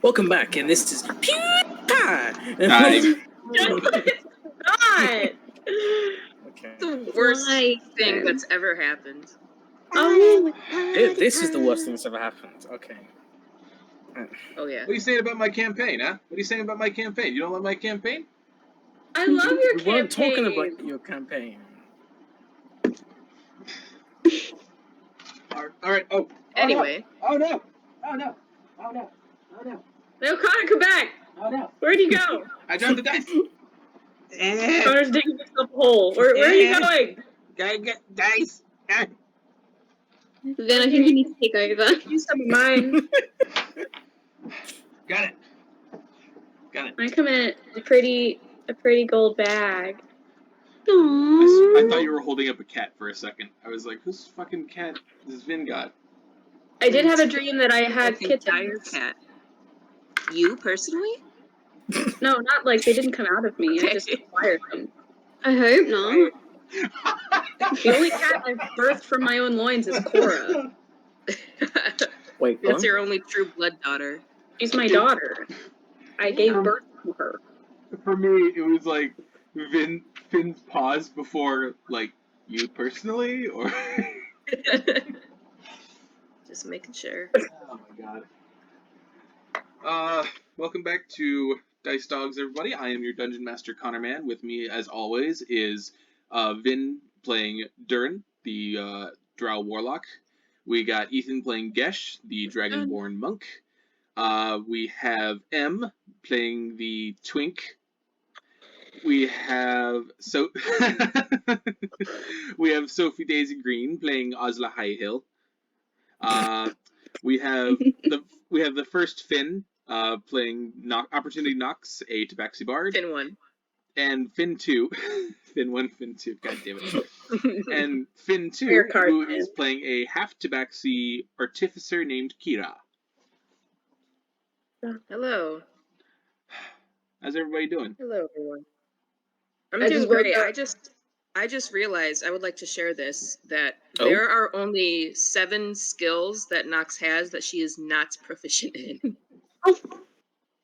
Welcome back, and this is PewDiePie! Not! Okay. The worst thing that's ever happened. Oh, This is the worst thing that's ever happened. Okay. Oh yeah. What are you saying about my campaign, huh? What are you saying about my campaign? You don't love my campaign? I love your We campaign. weren't talking about your campaign. Alright, oh. Anyway. Oh no! Oh no! Oh no! Oh no! No, Connor, come back. Oh no! Where'd you go? I dropped the dice! Connor's digging himself a hole. Where are you going? Gotta get dice! Then I think you need to take over. Use some of mine. Got it! Got it. I come in a pretty gold bag. I thought you were holding up a cat for a second. I was like, whose fucking cat does Vinn got? I did have a dream that I had Entire kittens. cat. You personally? No, not like they didn't come out of me. I just acquired them. I hope not. The only cat I've birthed from my own loins is Cora. Wait, That's what? your only true blood daughter. She's my daughter. I gave birth to her. For me, it was like Finn's pause before, like, you personally, or... Just making sure. Oh my god. Welcome back to Dice Dogs, everybody. I am your Dungeon Master, Connor Man. With me, as always, is Vinn playing Dhuur'in, the Drow Warlock. We got Ethan playing Gesh, the Dragonborn Monk. We have M playing the Twink. We have we have Sophie Daisy Green playing Ozla Highhill. We have the first Finn playing Opportunity Knox, a Tabaxi Bard. Finn 1. And Finn 2. Finn 1, Finn 2. God damn it. And Finn 2, Your card, who man. is playing a Half-Tabaxi Artificer named Kira. Hello. How's everybody doing? Hello, everyone. I'm I doing just woke great. up. I just realized I would like to share this, that Oh? there are only 7 skills that Nox has that she is not proficient in.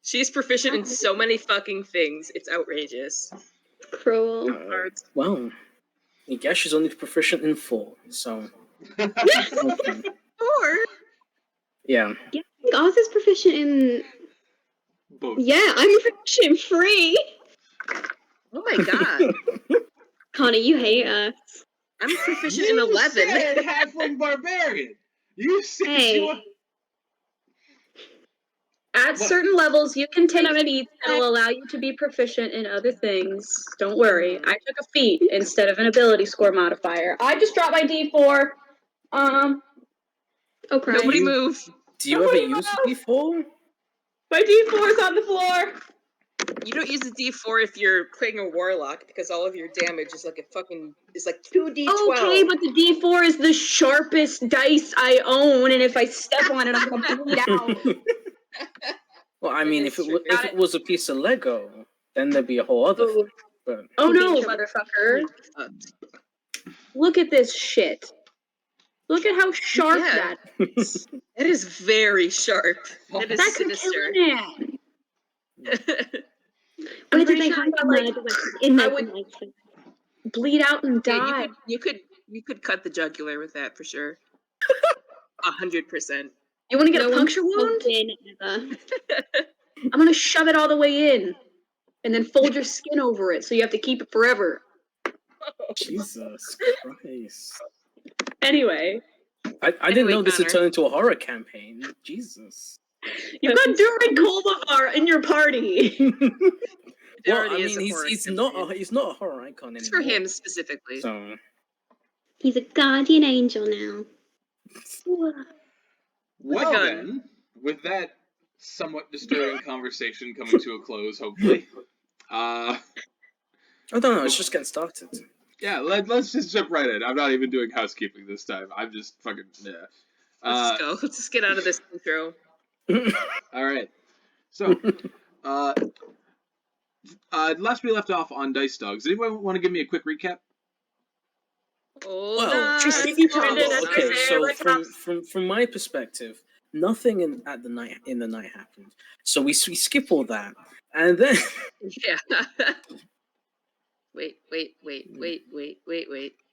She's proficient in so many fucking things. It's outrageous. Cruel. Well, I guess she's only proficient in 4, so... Okay. Or Yeah. Yeah, I think Arthur's proficient in... Both. Yeah, I'm proficient in 3. oh my god, Connor, you hate us. I'm proficient in You 11. said Halfling Barbarian! You said Hey. you were... At certain levels, you can take feats that'll allow you to be proficient in other things. Don't worry. I took a feat instead of an ability score modifier. I just dropped my D4. Oh, Christ. Nobody move. Do you ever use a D4? My D4 is on the floor. You don't use a D4 if you're playing a warlock because all of your damage is like 2d12. Okay, but the D4 is the sharpest dice I own, and if I step on it, I'm gonna bleed out. Well, I mean, if it was a piece of Lego, then there'd be a whole other thing. But... Oh no, motherfucker. Look at this shit. Look at how sharp Yeah. that is. It is very sharp. It is That could sinister. kill a man. Where did pretty they sure hide that, the like, murder weapon? In I their would- connection. Bleed out and Yeah, die. you could cut the jugular with that for sure. 100%. You want to get No a one puncture wound? walked in ever. I'm gonna shove it all the way in, and then fold your skin over it, so you have to keep it forever. Jesus Christ. Anyway, I didn't Anyway, know this would Connor. turn into a horror campaign. Jesus. you've got Dhuur'in Kolbavar in your party. It Well, already I is mean, a horror he's campaign. not a horror icon It's anymore. for him specifically. So, He's a guardian angel now. Well gun. then, with that somewhat disturbing conversation coming to a close, hopefully. I don't know. It's just getting started. Yeah, let's just jump right in. I'm not even doing housekeeping this time. I'm just fucking, yeah. Let's go. Let's just get out of this intro. Alright. So, last we left off on Dice Dogs. Anybody want to give me a quick recap? Oh, Well, nice. Just give you time. Okay, so from my perspective, nothing in the night happened. So we skip all that, and then Yeah. Wait.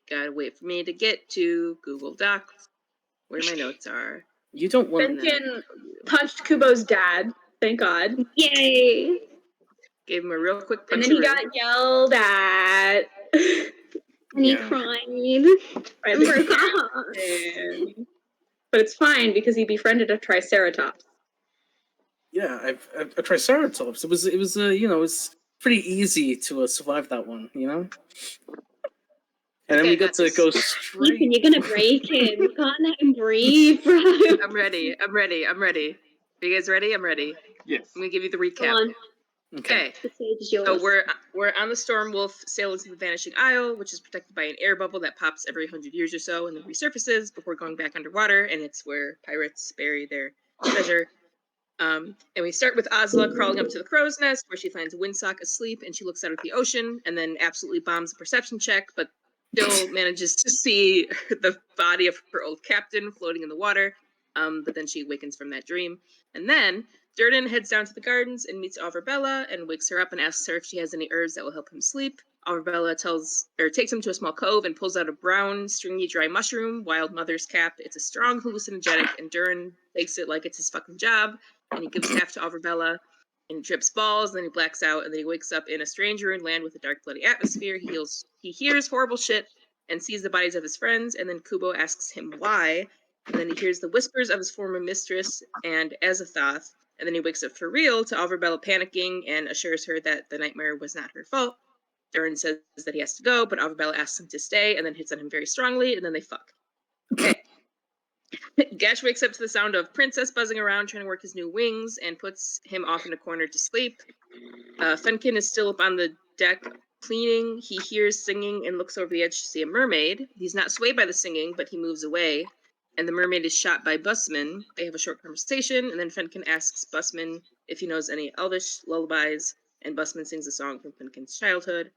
Gotta wait for me to get to Google Docs, where my notes are. you don't want. Fenkin punched Kubo's dad. Thank God. Yay! Gave him a real quick And punch. then he got yelled at. And he Yeah. cried. By And the broke off. captain. But it's fine because he befriended a Triceratops. Yeah, a Triceratops. It was it's pretty easy to survive that one, And then we get to go Ethan, straight. you're gonna break him. You can't let him breathe, bro. I'm ready. Are you guys ready? I'm ready. Yes. I'm gonna give you the Go recap. on. Okay. The stage is yours. So we're on the Storm Wolf, sail into the Vanishing Isle, which is protected by an air bubble that pops every 100 years or so and then resurfaces before going back underwater, and it's where pirates bury their treasure. And we start with Ozla crawling up to the crow's nest, where she finds Windsock asleep, and she looks out at the ocean, and then absolutely bombs a perception check, but still manages to see the body of her old captain floating in the water. But then she awakens from that dream. And then Dhuur'in heads down to the gardens and meets Artificer and wakes her up and asks her if she has any herbs that will help him sleep. Artificer takes him to a small cove and pulls out a brown, stringy, dry mushroom, wild mother's cap. It's a strong hallucinogenic, and Dhuur'in takes it like it's his fucking job. And he gives half to Artificer, and he trips balls, and then he blacks out, and then he wakes up in a strange ruined land with a dark, bloody atmosphere. He hears horrible shit and sees the bodies of his friends, and then Kubo asks him why, and then he hears the whispers of his former mistress and Azathoth, and then he wakes up for real to Artificer panicking and assures her that the nightmare was not her fault. Dhuur'in says that he has to go, but Artificer asks him to stay, and then hits on him very strongly, and then they fuck. Okay. Gesh wakes up to the sound of Princess buzzing around trying to work his new wings and puts him off in a corner to sleep. Fenkin is still up on the deck cleaning. He hears singing and looks over the edge to see a mermaid. He's not swayed by the singing, but he moves away. And the mermaid is shot by Busman. They have a short conversation, and then Fenkin asks Busman if he knows any Elvish lullabies, and Busman sings a song from Fenkin's childhood.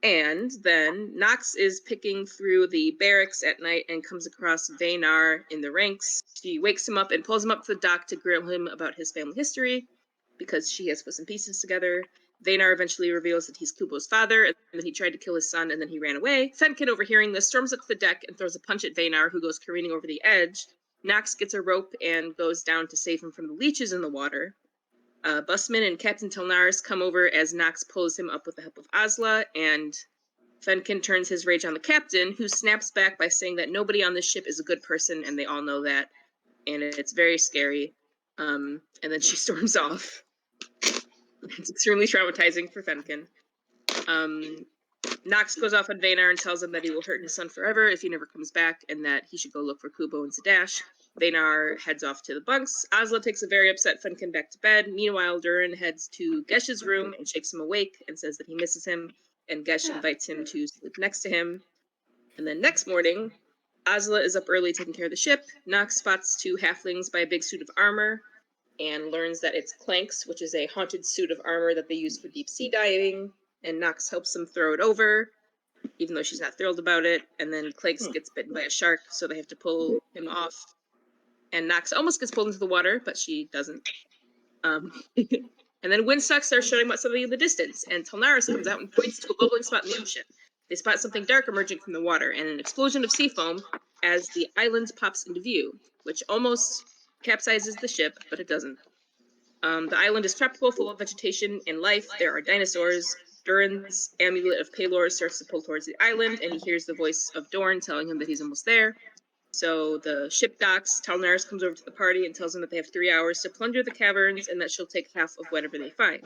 And then Nox is picking through the barracks at night and comes across Vaynar in the ranks. She wakes him up and pulls him up to the dock to grill him about his family history, because she has put some pieces together. Vaynar eventually reveals that he's Kubo's father, and that he tried to kill his son and then he ran away. Fenkin, overhearing this, storms up to the deck and throws a punch at Vaynar, who goes careening over the edge. Nox gets a rope and goes down to save him from the leeches in the water. Busman and Captain Telnaris come over as Nox pulls him up with the help of Ozla, and Fenkin turns his rage on the captain, who snaps back by saying that nobody on this ship is a good person, and they all know that, and it's very scary. And then she storms off. It's extremely traumatizing for Fenkin. Nox goes off on Vaynar and tells him that he will hurt his son forever if he never comes back, and that he should go look for Kubo and Zadash. Vaynar heads off to the bunks. Ozla takes a very upset Fenkin back to bed. Meanwhile, Dhuur'in heads to Gesh's room and shakes him awake and says that he misses him, and Gesh invites him to sleep next to him. And then next morning, Ozla is up early taking care of the ship. Nox spots two halflings by a big suit of armor and learns that it's Clanks, which is a haunted suit of armor that they use for deep sea diving. And Nox helps them throw it over, even though she's not thrilled about it. And then Clanks gets bitten by a shark, so they have to pull him off. And Nox almost gets pulled into the water, but she doesn't. And then Windsock starts shouting about something in the distance, and Telnaris comes out and points to a bubbling spot in the ocean. They spot something dark emerging from the water, and an explosion of sea foam as the island pops into view, which almost capsizes the ship, but it doesn't. The island is tropical, full of vegetation and life. There are dinosaurs. Dhuur'in's amulet of Pelor starts to pull towards the island, and he hears the voice of Dorn telling him that he's almost there. So the ship docks. Telnaris comes over to the party and tells them that they have 3 hours to plunder the caverns, and that she'll take half of whatever they find.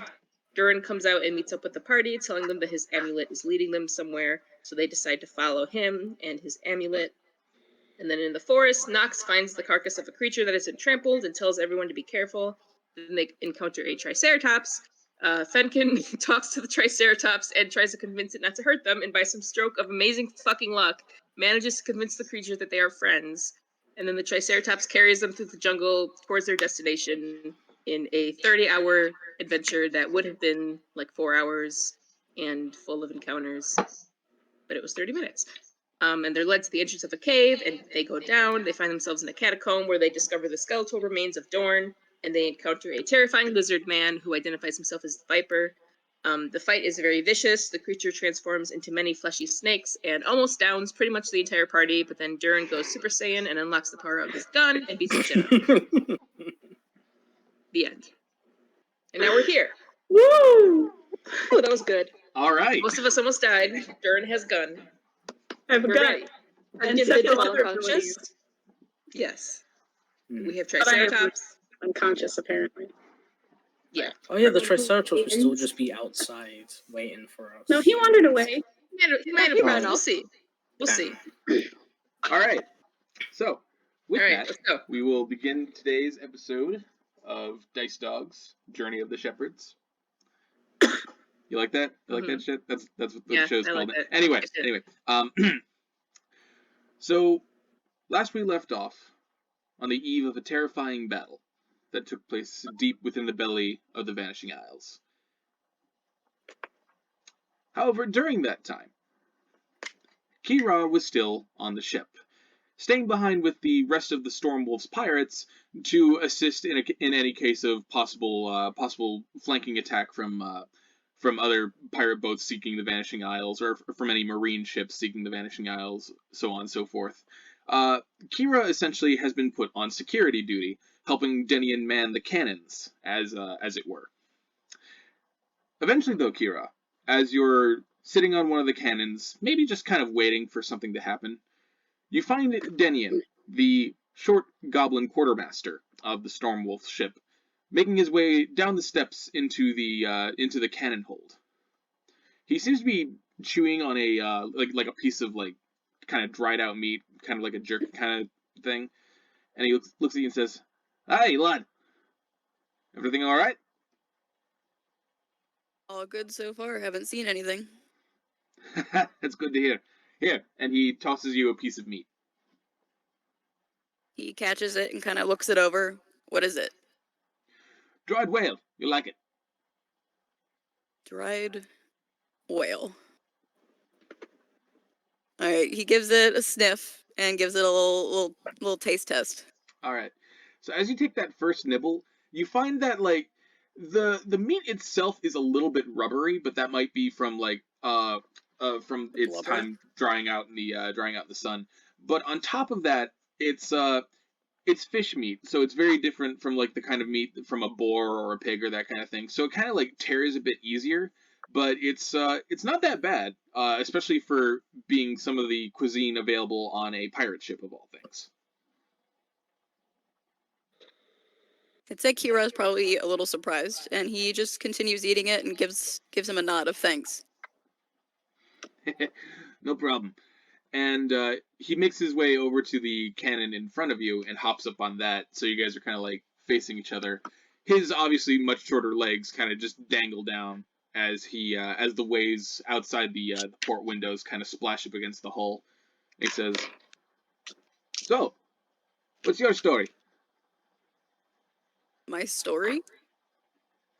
Dhuur'in comes out and meets up with the party, telling them that his amulet is leading them somewhere, so they decide to follow him and his amulet. And then in the forest, Nox finds the carcass of a creature that has been trampled and tells everyone to be careful. Then they encounter a Triceratops. Fenkin talks to the Triceratops and tries to convince it not to hurt them, and by some stroke of amazing fucking luck, manages to convince the creature that they are friends. And then the Triceratops carries them through the jungle towards their destination in a 30-hour adventure that would have been like 4 hours and full of encounters. But it was 30 minutes. And they're led to the entrance of a cave, and they go down. They find themselves in a catacomb where they discover the skeletal remains of Dorn, and they encounter a terrifying lizard man who identifies himself as the Viper. The fight is very vicious. The creature transforms into many fleshy snakes and almost downs pretty much the entire party, but then Dhuur'in goes Super Saiyan and unlocks the power of his gun and beats the shit out of him. The end. And now we're here. Woo! Oh, that was good. All right. Most of us almost died. Dhuur'in has gun. I've We're got ready. and Did several fall other unconscious? abilities. Yes. Hmm. We have But I am Triceratops. unconscious, apparently. Yeah. Oh yeah, the Triceratops would still just be outside waiting for us. No, he wandered away. He might have Oh. run. We'll see. We'll see. All right. So, with All right, that, let's go. we will begin today's episode of Dice Dogs: Journey of the Shepherds. You like that? You like that shit? That's what the Yeah, show's I called. like it. Anyway, It's good. So last we left off on the eve of a terrifying battle that took place deep within the belly of the Vanishing Isles. However, during that time, Kira was still on the ship, staying behind with the rest of the Stormwolf's pirates to assist in any case of possible flanking attack from other pirate boats seeking the Vanishing Isles, or from any marine ships seeking the Vanishing Isles, so on and so forth. Kira essentially has been put on security duty, helping Denian man the cannons, as it were. Eventually, though, Kira, as you're sitting on one of the cannons, maybe just kind of waiting for something to happen, you find Denian, the short goblin quartermaster of the Stormwolf ship, making his way down the steps into the cannon hold. He seems to be chewing on a like a piece of like kind of dried out meat, kind of like a jerky kind of thing, and he looks at you and says, "Hey, lad, everything all right?" All good so far. Haven't seen anything. That's good to hear. Here, and he tosses you a piece of meat. He catches it and kind of looks it over. What is it? Dried whale. You like it? Dried whale. All right. He gives it a sniff and gives it a little taste test. All right. So as you take that first nibble, you find that like the meat itself is a little bit rubbery, but that might be from from its Blubber. time drying out in the sun. But on top of that, it's fish meat, so it's very different from like the kind of meat from a boar or a pig or that kind of thing. So it kind of like tears a bit easier, but it's not that bad, especially for being some of the cuisine available on a pirate ship of all things. I'd say Kira's probably a little surprised, and he just continues eating it and gives him a nod of thanks. No problem. And he makes his way over to the cannon in front of you and hops up on that, so you guys are kind of like facing each other. His obviously much shorter legs kind of just dangle down as the waves outside the port windows kind of splash up against the hull. He says, "So, what's your story?" My story?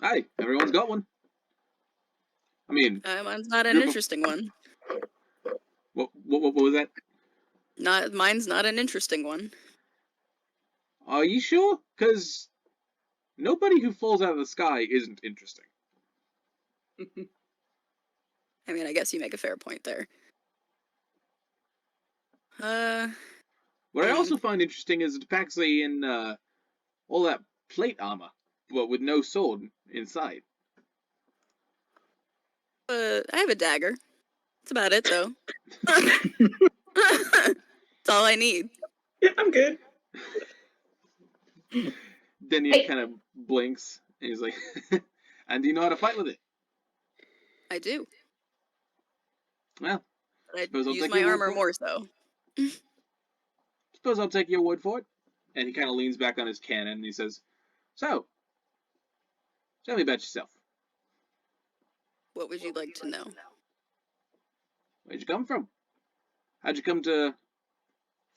Hi, everyone's got one. I mean, Mine's not an interesting one. what was that? Mine's not an interesting one. Are you sure? Because nobody who falls out of the sky isn't interesting. I mean, I guess you make a fair point there. What I also find interesting is Tabaxi in all that plate armor, but with no sword inside. I have a dagger. That's about it, though. That's all I need. Yeah, I'm good. Then he kind of blinks, and he's like, "And do you know how to fight with it?" I do. Well, But I suppose I'll use take my your word armor for it. more so. Suppose I'll take your word for it. And he kind of leans back on his cannon, and he says, "So, tell me about yourself. What would you like to know? Where'd you come from? How'd you come to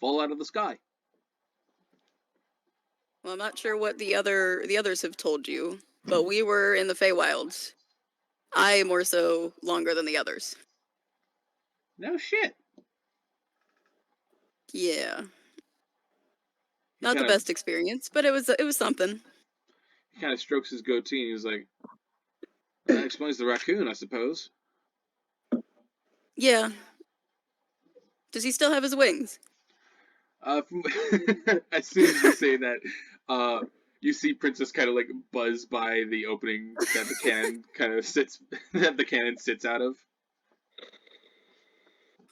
fall out of the sky?" Well, I'm not sure what the others have told you, but we were in the Feywilds. I more so longer than the others. No shit. Yeah. He Not the kinda, best experience, but it was something. He kind of strokes his goatee and he's like, "That explains the raccoon, I suppose." Yeah. Does he still have his wings? From, as soon as you say that, you see Princess kind of like buzz by the opening that the cannon kind of sits that the cannon sits out of.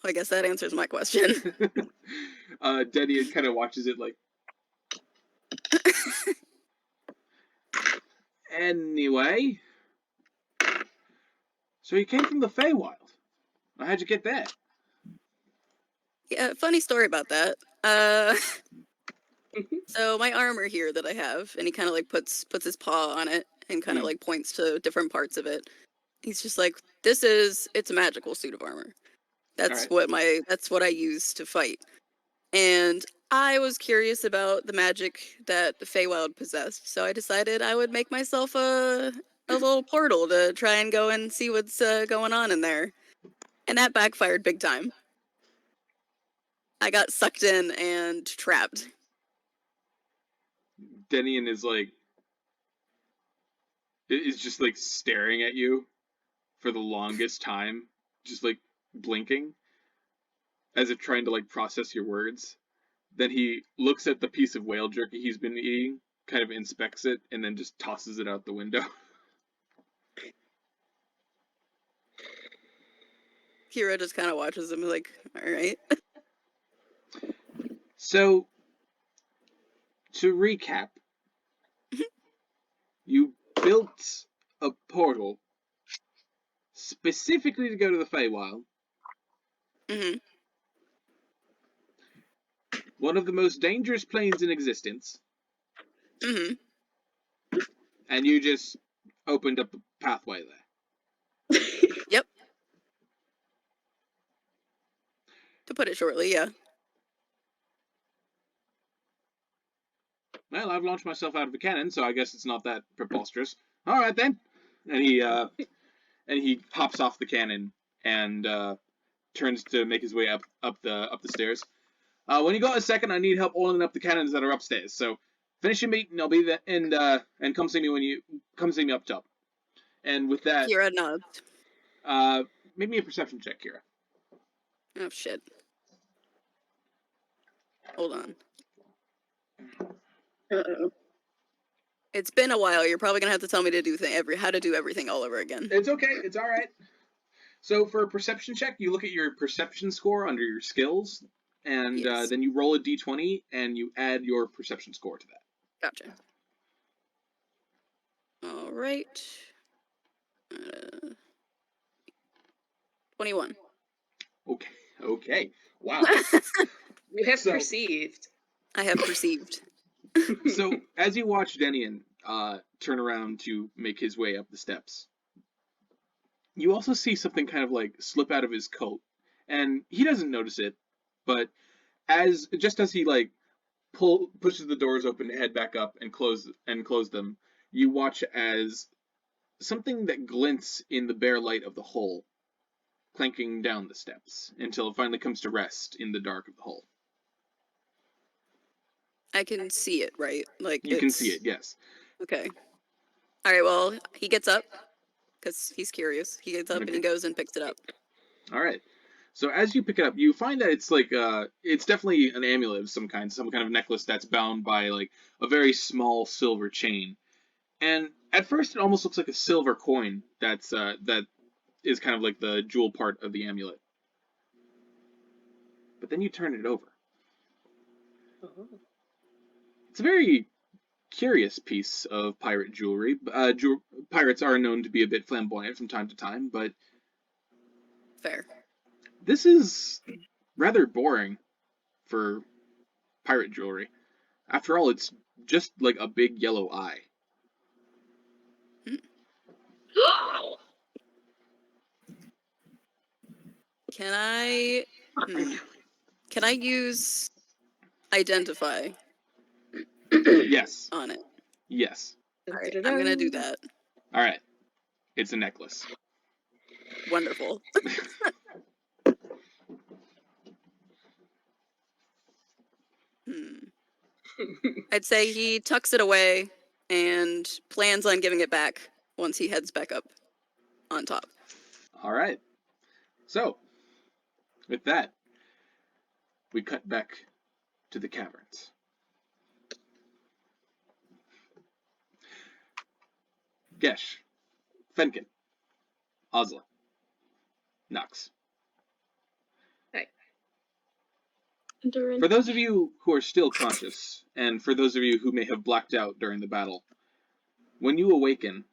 I guess that answers my question. Denny kind of watches it like. Anyway, so you came from the Feywild. How'd you get there? Yeah, funny story about that. So my armor here that I have, and he kind of like puts his paw on it and kind of like points to different parts of it. He's just like, it's a magical suit of armor. That's Alright. that's what I use to fight. And I was curious about the magic that the Feywild possessed, so I decided I would make myself a little portal to try and go and see what's going on in there. And that backfired big time. I got sucked in and trapped. Denian is just like staring at you for the longest time, just like blinking, as if trying to like process your words. Then he looks at the piece of whale jerky he's been eating, kind of inspects it, and then just tosses it out the window. Kira just kind of watches him like, all right. So, to recap, you built a portal specifically to go to the Feywild. Mm-hmm. One of the most dangerous planes in existence. Mm-hmm. And you just opened up a pathway there. Yep. To put it shortly, yeah. Well, I've launched myself out of a cannon, so I guess it's not that preposterous. All right then. And he hops off the cannon and turns to make his way up the stairs. When you got a second, I need help oiling up the cannons that are upstairs. So finish your meat, and I'll be there. And come see me up top. And with that, Kira nods. make me a perception check, Kira. Oh shit. Hold on. Uh-oh. It's been a while. You're probably gonna have to tell me to do how to do everything all over again. It's okay. It's all right. So for a perception check, you look at your perception score under your skills, and Yes. then you roll a d20 and you add your perception score to that. Gotcha. All right. 21. Okay. Wow. You have So- perceived. I have perceived. So as you watch Denian turn around to make his way up the steps, you also see something kind of like slip out of his coat, and he doesn't notice it, but as he like pushes the doors open to head back up and close them, you watch as something that glints in the bare light of the hole clanking down the steps until it finally comes to rest in the dark of the hole. I can see it, right? Like You can see it, yes. Okay. All right. Well, he gets up because he's curious. He gets up and he goes and picks it up. All right. So as you pick it up, you find that it's like it's definitely an amulet of some kind of necklace that's bound by like a very small silver chain. And at first, it almost looks like a silver coin that is kind of like the jewel part of the amulet. But then you turn it over. It's a very curious piece of pirate jewelry. Pirates are known to be a bit flamboyant from time to time, but Fair. this is rather boring for pirate jewelry. After all, it's just like a big yellow eye. Can I use identify Yes. on it? Yes. All right, I'm gonna do that. All right. It's a necklace. Wonderful. I'd say he tucks it away and plans on giving it back once he heads back up on top. All right. So, with that, we cut back to the caverns. Gesh, Fenkin, Ozla, Nox. Dhuur'in. For those of you who are still conscious, and for those of you who may have blacked out during the battle, when you awaken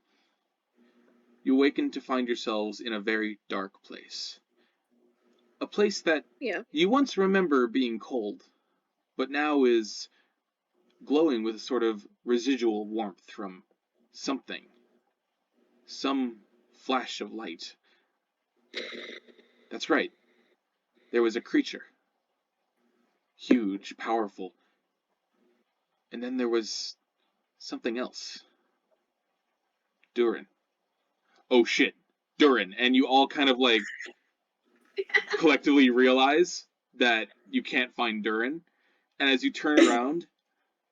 to find yourselves in a very dark place. A place that you once remember being cold, but now is glowing with a sort of residual warmth from something. Some flash of light. That's right. There was a creature. Huge, powerful. And then there was something else. Dhuur'in. Oh shit, Dhuur'in. And you all kind of like collectively realize that you can't find Dhuur'in. And as you turn around,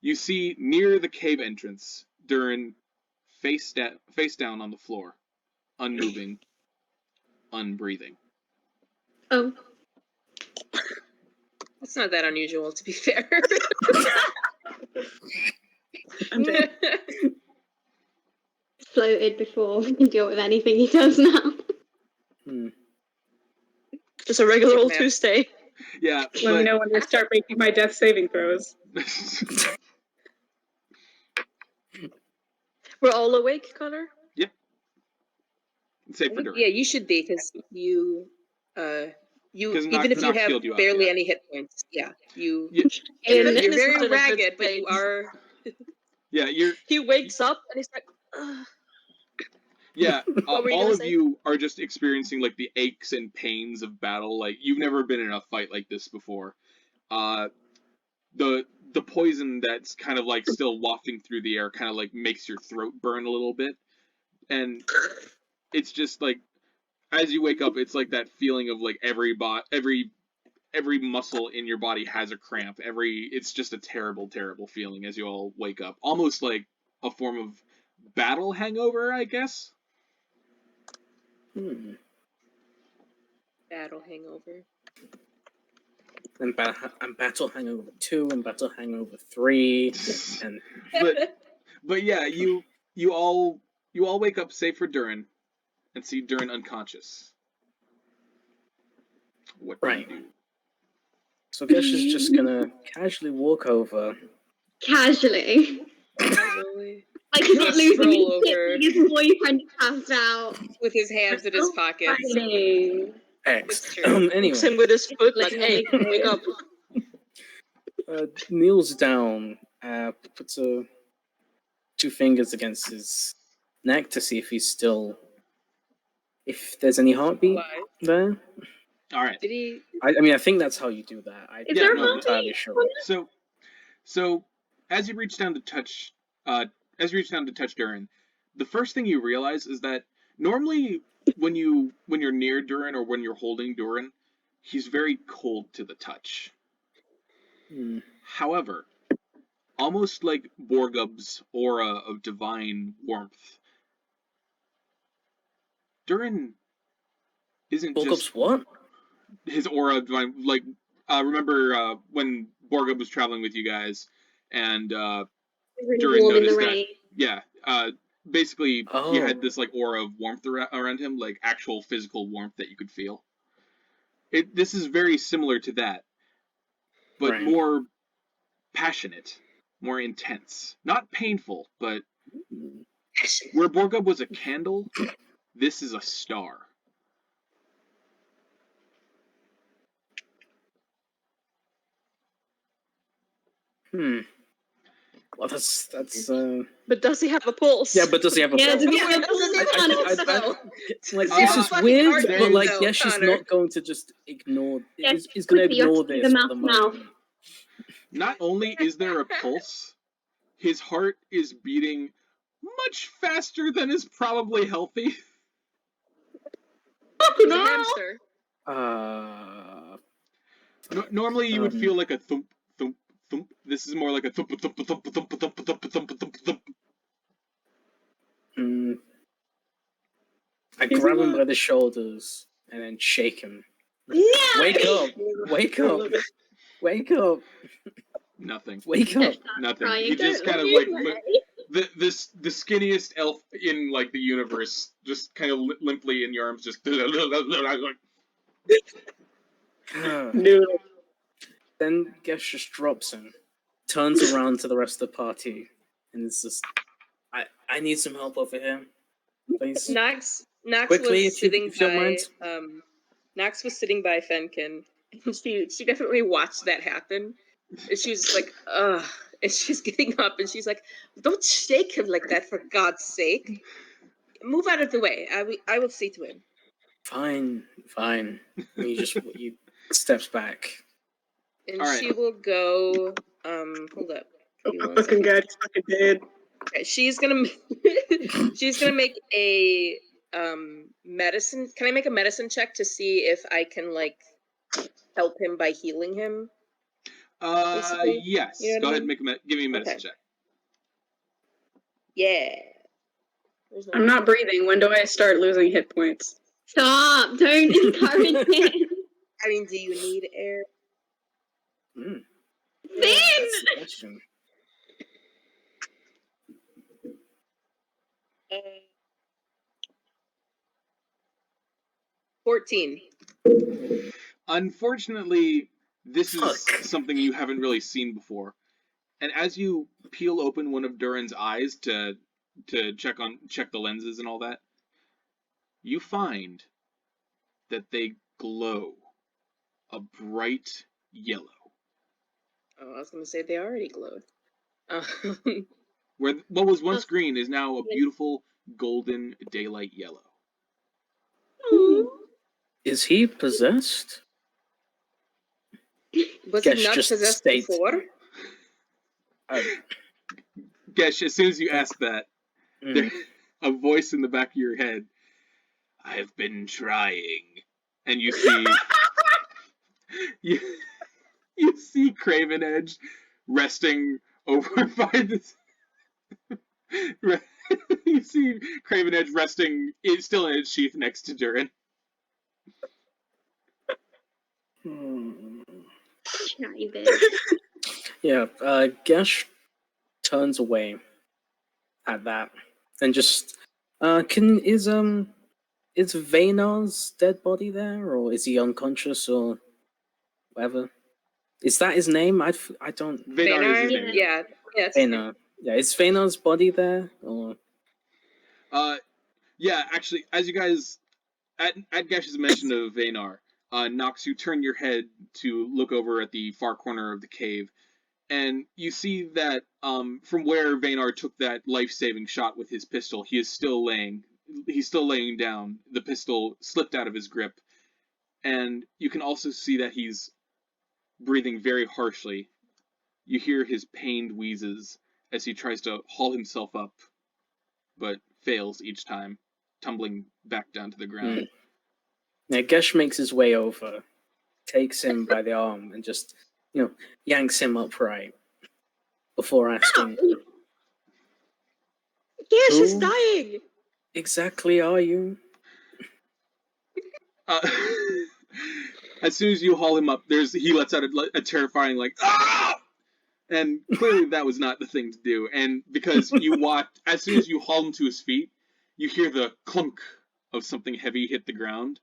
you see near the cave entrance, Dhuur'in face down on the floor, unmoving, unbreathing. Oh. It's not that unusual, to be fair. Floated before we can deal with anything he does now. Just a regular old Tuesday. Yeah. Let me know when they start making my death saving throws. We're all awake, Connor? Yep. Save for Dhuur'in. Yeah, you should be, because you even Nox if you have healed you up, barely any hit points, you're And very ragged, but you are. Yeah, He wakes up and he's like, ugh. Yeah, What were you all gonna of say? you are just experiencing like the aches and pains of battle. Like you've never been in a fight like this before. The poison that's kind of like still wafting through the air kind of like makes your throat burn a little bit, and it's just like as you wake up, it's like that feeling of like every muscle in your body has a cramp. It's just a terrible, terrible feeling as you all wake up, almost like a form of battle hangover, I guess. Battle hangover. And Battle Hangover 2 and Battle Hangover 3. And but yeah, you all wake up save for Dhuur'in and see Dhuur'in unconscious. What do you do? So Gesh is just gonna casually walk over. Casually. Like he's not Just losing stroll his over. shit, his boyfriend passed out. With his hands in his pockets. Fighting. It's true. Anyway, Him with his foot, like, hey, wake up. kneels down, puts two fingers against his neck to see if he's still, if there's any heartbeat there. All right. Did he? I mean, I think that's how you do that. Is there I'm not entirely sure. So as you reach down to touch Dhuur'in, the first thing you realize is that normally when you're near Dhuur'in or when you're holding Dhuur'in, he's very cold to the touch. However, almost like Borgub's aura of divine warmth, Dhuur'in isn't Borgub's just what? His aura of divine. Like remember when Borgub was traveling with you guys, and Dhuur'in noticed that. Basically, he had this like aura of warmth around him, like actual physical warmth that you could feel. This is very similar to that, but more passionate, more intense. Not painful, but where Borgub was a candle, this is a star. Well, that's. But does he have a pulse? Yeah, but does he have a pulse? Does he have a pulse? Like, this is weird, but like, yes, she's not going to just ignore. He's going to ignore this for the moment. Not only is there a pulse, his heart is beating much faster than is probably healthy. He's a hamster. Normally you would feel like a thump, thump, thump. This is more like a thump, thump, thump, thump, thump, thump, thump, thump, thump, thump. I grab him by the shoulders and then shake him. No! Wake up! Wake up! Wake up! Nothing. Wake up! Nothing. Crying. He just kind of like the skinniest elf in like the universe, just kind of limply in your arms, just. Then Gesh just drops him, turns around to the rest of the party, and it's just, I need some help over here, please. Knox Quickly, was sitting if you don't by mind. Knox was sitting by Fenkin, and she definitely watched that happen. And she was like, ugh. And she's getting up and she's like, don't shake him like that, for God's sake. Move out of the way. I will see to him. Fine. And he steps back. And All right. she will go. Hold up. Oh Give me my one fucking second. god, he's fucking dead. Okay, she's gonna make a medicine. Can I make a medicine check to see if I can like help him by healing him? Basically? Yes. You know Go what I ahead and give me a medicine Okay. check. Yeah. There's no- I'm not breathing. When do I start losing hit points? Stop! Don't encourage it. I mean, do you need air? Vinn! That's the question. 14. Unfortunately, this is Fuck. something you haven't really seen before. And as you peel open one of Dhuur'in's eyes to check the lenses and all that, you find that they glow a bright yellow. Oh, I was gonna say they already glowed. Where what was once green is now a beautiful golden daylight yellow. Is he possessed? Was Gesh he not just possessed states- before? Gesh, as soon as you ask that, there's a voice in the back of your head. I've been trying, and you see you see Craven Edge resting over by this. You see Craven Edge resting, still in its sheath next to Dhuur'in. Shy bit. Yeah, Gesh turns away at that, and just is Vaynar's dead body there, or is he unconscious, or whatever? Is that his name? I don't. Vaynar is his name. Yeah, that's his name. Vaynar. Yeah, is Vaynar's body there, or? Yeah, actually, as you guys at Gesh's mention of Vaynar, Nox, you turn your head to look over at the far corner of the cave, and you see that from where Vaynar took that life-saving shot with his pistol, he's still laying down. The pistol slipped out of his grip, and you can also see that he's breathing very harshly. You hear his pained wheezes as he tries to haul himself up, but fails each time, tumbling back down to the ground. Now Gesh makes his way over, takes him by the arm, and just yanks him upright before asking, Gesh Who? is dying! "Exactly are you?" As soon as you haul him up, he lets out a terrifying like ah! And clearly that was not the thing to do. And because as soon as you haul him to his feet, you hear the clunk of something heavy hit the ground,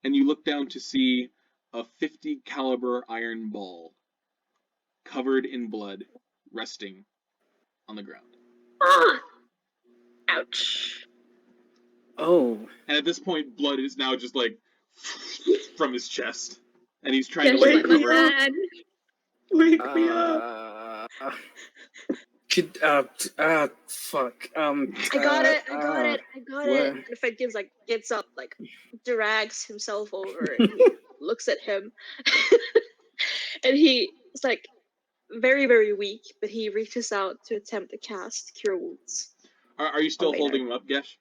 and you look down to see a .50 caliber iron ball covered in blood resting on the ground. Ouch. Oh, And at this point, blood is now just like from his chest, and he's trying to Gesh like like my cover up. dad. Wake me up. Could fuck. I got it. what? And Fenkin gets up, drags himself over, and he looks at him. And he is very, very weak, but he reaches out to attempt to cast Cure Wounds. Are you still Vaynar. holding him up, Gesh?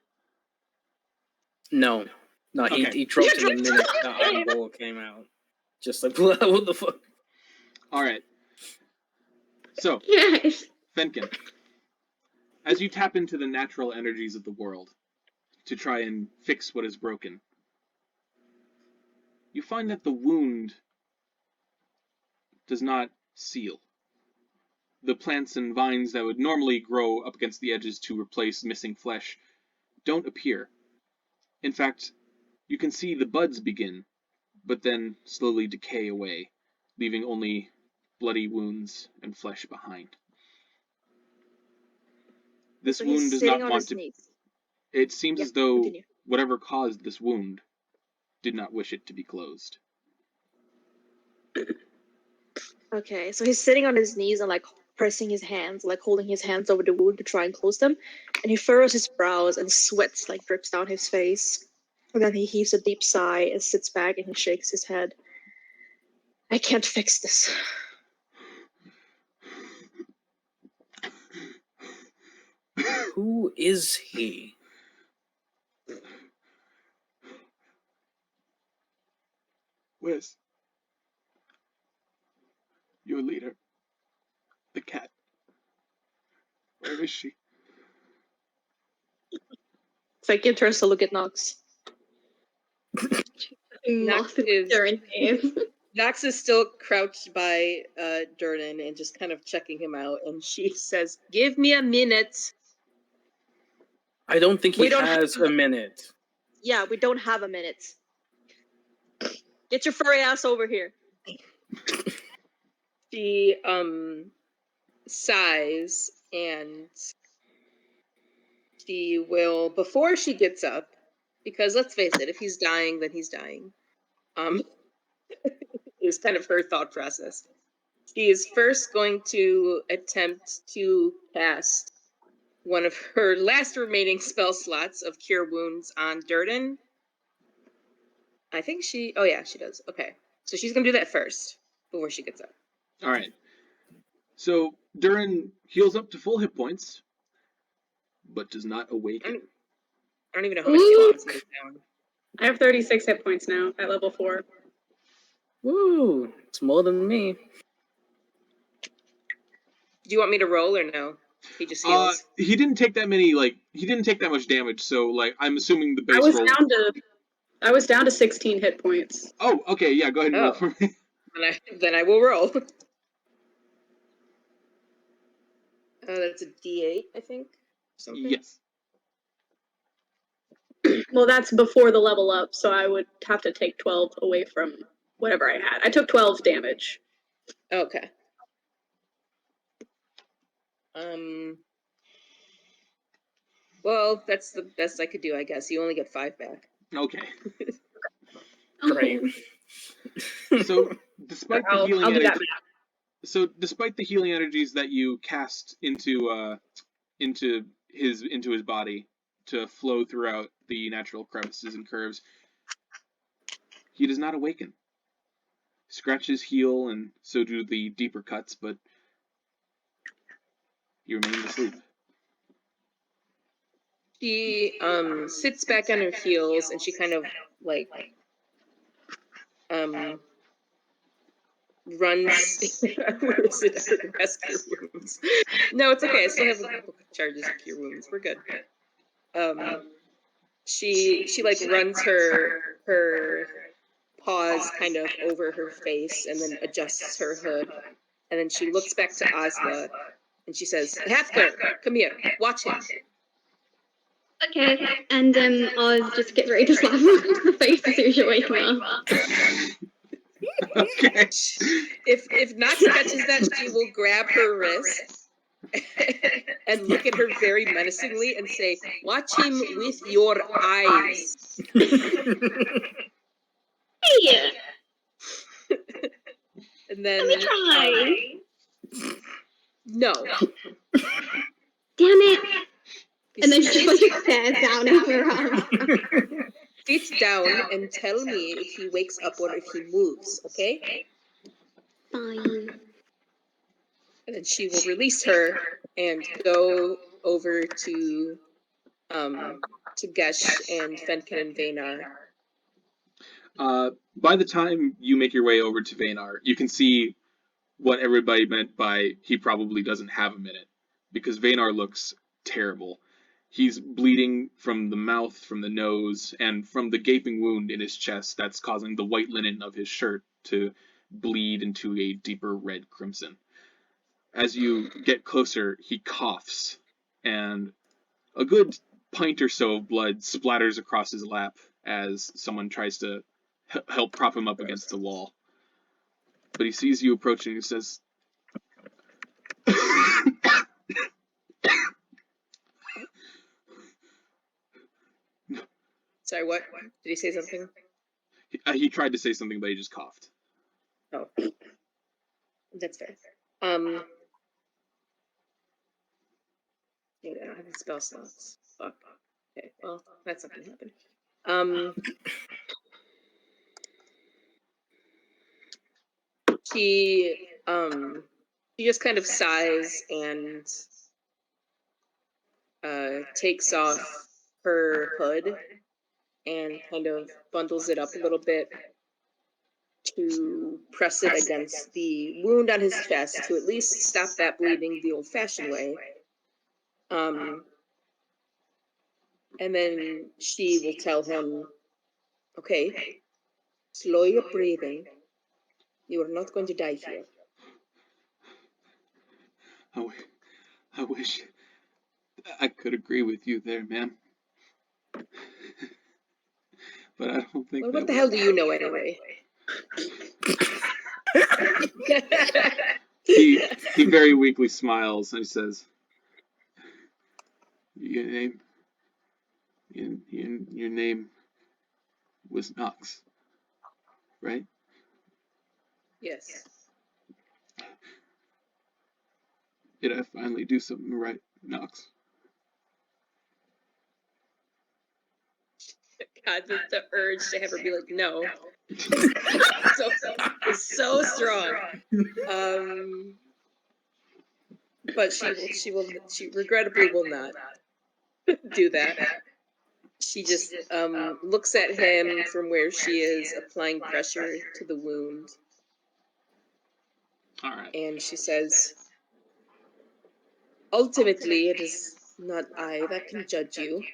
No, Okay. he dropped him the minute that iron ball came out. Just like what the fuck? All right. So, Yes. Fenkin, as you tap into the natural energies of the world to try and fix what is broken, you find that the wound does not seal. The plants and vines that would normally grow up against the edges to replace missing flesh don't appear. In fact, you can see the buds begin, but then slowly decay away, leaving only bloody wounds and flesh behind. This So wound he's does sitting not on want his to. knees. It seems Yeah, as though continue. whatever caused this wound did not wish it to be closed. Okay, so he's sitting on his knees and like pressing his hands, like holding his hands over the wound to try and close them. And he furrows his brows and sweats like drips down his face. And then he heaves a deep sigh and sits back and he shakes his head. I can't fix this. Who is he? Where's your leader? The cat. Where is she? Fenkin turns to look at Nox. Lost in is- Dhuur'in cave. Nox is still crouched by Dhuur'in and just kind of checking him out, and she says, "Give me a minute." I don't think he We don't has a minute. Yeah, we don't have a minute. Get your furry ass over here. She sighs, and she will, before she gets up, because let's face it, if he's dying, then he's dying. Is kind of her thought process. She is first going to attempt to cast one of her last remaining spell slots of Cure Wounds on Dhuur'in. I think she... Oh yeah, she does. Okay. So she's going to do that first, before she gets up. Alright. So, Dhuur'in heals up to full hit points, but does not awaken. I don't even know how many hit points he is down. I have 36 hit points now at level 4. Woo! It's more than me. Do you want me to roll or no? He just heals. He didn't take that many, he didn't take that much damage, so, I'm assuming the base I was roll... I was down to 16 hit points. Oh, okay, yeah, go ahead and roll for me. Then I will roll. That's a D8, I think. Something. Yes. Well, that's before the level up, so I would have to take 12 away from whatever I had. I took 12 damage. Okay. Well, that's the best I could do, I guess. You only get 5 back. Okay. Great. So, despite the I'll healing do that. energy... So, despite the healing energies that you cast into his body to flow throughout the natural crevices and curves, he does not awaken. Scratches heal, and so do the deeper cuts, but he remains asleep. She sits back on her heels and she kind of runs. Where is it? Her rescue wounds. No, it's okay. I still have a couple charges of cure wounds. We're good. She runs her paws kind of over her face and then adjusts her hood, and then she looks back to Ozla and she says, "Halfgirl, come here. Watch him." Okay, and Oz just gets ready to slap him into the face as soon as you wake him up. Okay. If Nox catches that, she will grab her wrist and look at her very menacingly and say, "Watch him with your eyes." Hey, And then let me try. no. Damn it! And then she just stares down into her arms. Sit down and tell me if he wakes up or if he moves, okay? Fine. And then she will release her and go over to Gesh and Fenkin and Vaynar. By the time you make your way over to Vaynar, you can see what everybody meant by he probably doesn't have a minute, because Vaynar looks terrible. He's bleeding from the mouth, from the nose, and from the gaping wound in his chest that's causing the white linen of his shirt to bleed into a deeper red crimson. As you get closer, he coughs, and a good pint or so of blood splatters across his lap as someone tries to help prop him up against the wall. But he sees you approaching and he says, Sorry, what? Did he say something? he tried to say something, but he just coughed. Oh. That's fair. Yeah, I don't have any spell slots. Fuck. Okay, well, that's not gonna happen. She just kind of sighs and takes off her hood and kind of bundles it up a little bit to press it against the wound on his chest to at least stop that bleeding the old-fashioned way. And then she will tell him, okay, slow your breathing. You are not going to die here. I wish I could agree with you there, ma'am. But I don't think. Well, what the hell do you know anyway? He very weakly smiles and he says, "Your name was Nox, right?" Yes. Did I finally do something right, Nox? God, the urge to have her be like, no. so strong. But she regrettably will not do that. She just looks at him from where she is, applying pressure to the wound. All right. And she says, ultimately, it is not I that can judge you,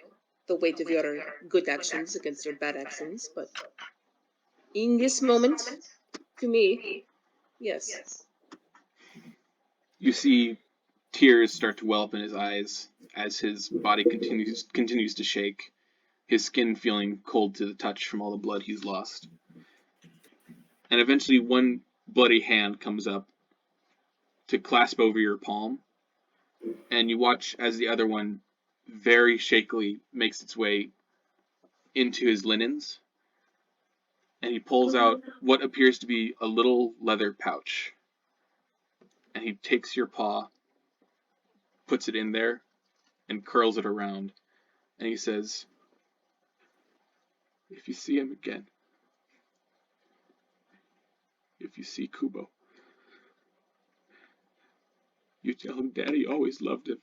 the weight of your good actions against your bad actions, but in this moment, to me, yes. You see tears start to well up in his eyes as his body continues to shake, his skin feeling cold to the touch from all the blood he's lost. And eventually one bloody hand comes up to clasp over your palm, and you watch as the other one very shakily makes its way into his linens, and he pulls out what appears to be a little leather pouch. And he takes your paw, puts it in there, and curls it around. And he says, "If you see him again, if you see Kubo, you tell him Daddy always loved him.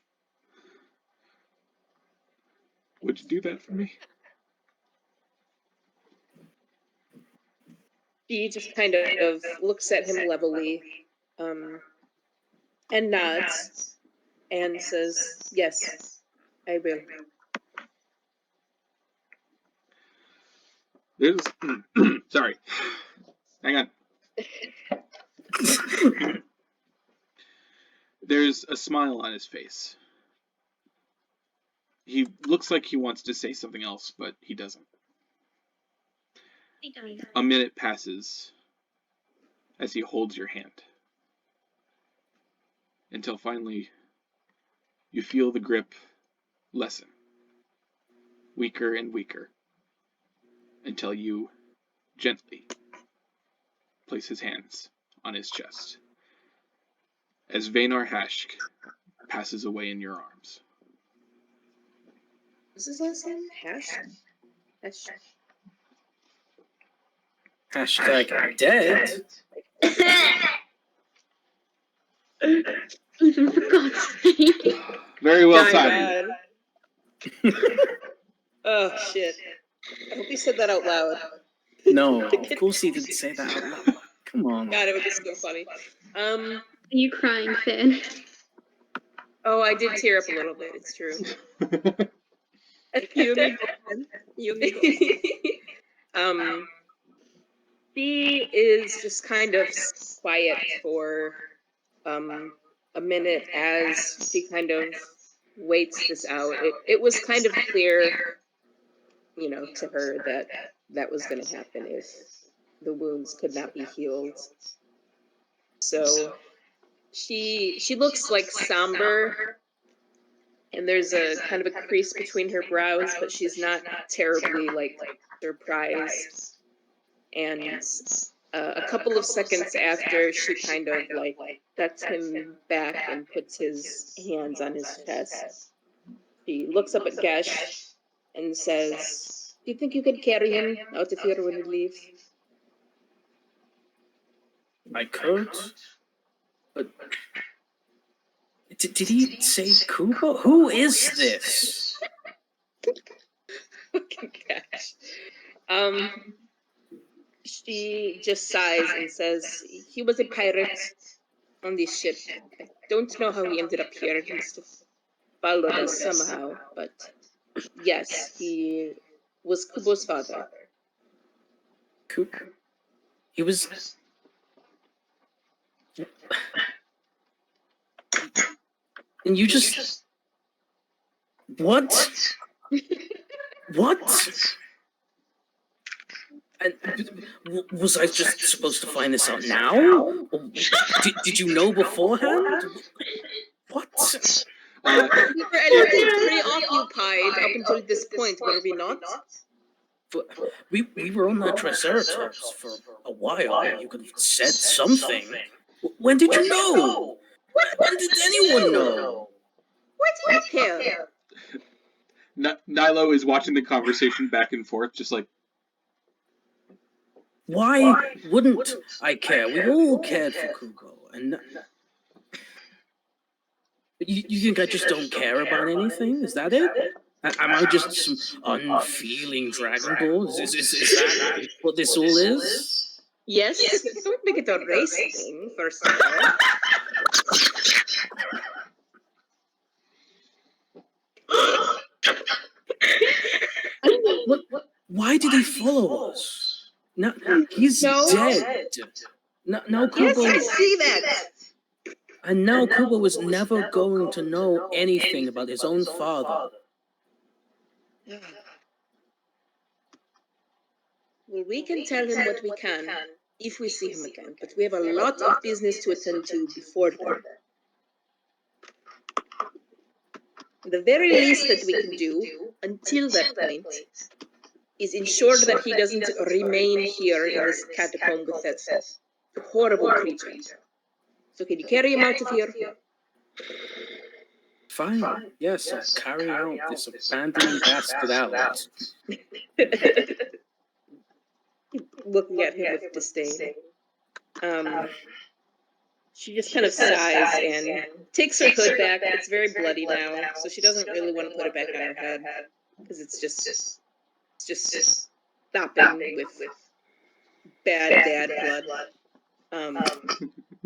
Would you do that for me?" She just kind of looks at him levelly, and nods, and says, yes, I will. There's sorry. Hang on. There's a smile on his face. He looks like he wants to say something else, but he doesn't. A minute passes as he holds your hand, until finally you feel the grip lessen, weaker and weaker, until you gently place his hands on his chest as Vaynar Hashk passes away in your arms. What's his last name? Hash? Hashtag dead. For God's sake. Very well timed. Oh, shit. I hope he said that out loud. No, of course he didn't say that out loud. Come on. God, it would be so funny. Um. Are you crying, Finn? Oh, I did tear up a little bit. It's true. You and me both. You and me both. She is just kind of quiet for a minute as she kind of waits this out. It was kind of clear, you know, to her that that was going to happen if the wounds could not be healed. So she looks like somber, and there's a kind of a crease between her brows, but she's not terribly like surprised. And a couple of seconds after, she kind of like sets him back and puts his hands on his chest. She looks up at Gesh and says, "Do you think you could carry him out of here when you leave?" I could, but did he say Kubo? Who is this? Fucking Gesh. She just sighs and says, "He was a pirate on this ship. I don't know how he ended up here. He must have followed us somehow, but yes, he was Kubo's father." He was. And you just. What? What? And was I just supposed to find this out now? Or did you know beforehand? What? We were pretty occupied up until this point, were we not? We were on that Triceratops for a while. You could have said something. When did you know? When did anyone know? What do you care? Nilo is watching the conversation back and forth, just like, why wouldn't I care? We all cared for Kubo, and you think I just don't care about anything? Is that it? Am I just some unfeeling Dragonborn? Is that what this all is? Yes, don't make it a race thing, first of all. Why did he follow us? No, he's dead. No, Kubo. Yes, I see that. And now Kubo was never going to know anything about his own father. Well, we can tell him what we can if we see him again, but we have a lot of business to attend to before then. The very least that we can do until that point is ensure that he doesn't remain here in this catacomb with that horrible creature. So can you carry him out of here? Fine. Yes, I'll carry out this abandoned bastard out. Looking at him with disdain. She just kind of sighs and takes her hood back. It's very bloody now, so she doesn't really want to put it back on her head because it's just stopping with bad dad blood.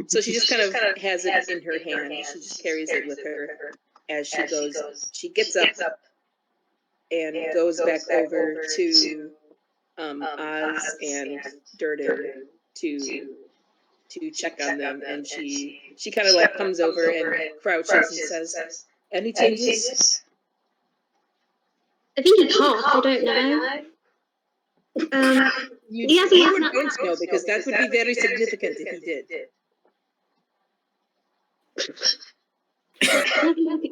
So she just kind of has it in her hand. She just carries it with her as she goes. She gets up and goes back over to Oz and Dhuur'in to check on them, and she kind of like comes over and crouches and says, "Any changes?" I think he coughed, I don't know. He hasn't You woken would up want to know, because that would be very significant if he did.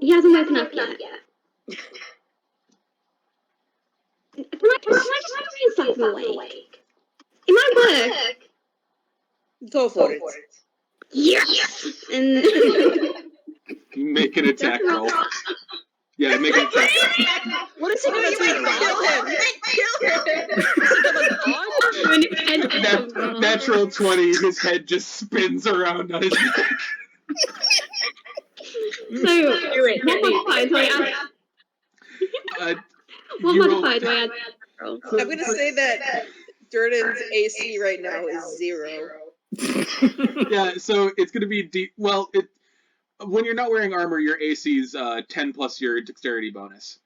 He hasn't woken up yet. Can I try and slap him awake? It might work. Go for it. Yes! And make an attack roll. Yeah, make an attack roll. What is he going to do? Kill him! Natural 20, his head just spins around on his back. so, what modifier do I add? What modifier do I add? I'm going to say that Dhuur'in's AC right now is 0. Yeah, so it's going to be when you're not wearing armor, your AC's 10 plus your dexterity bonus.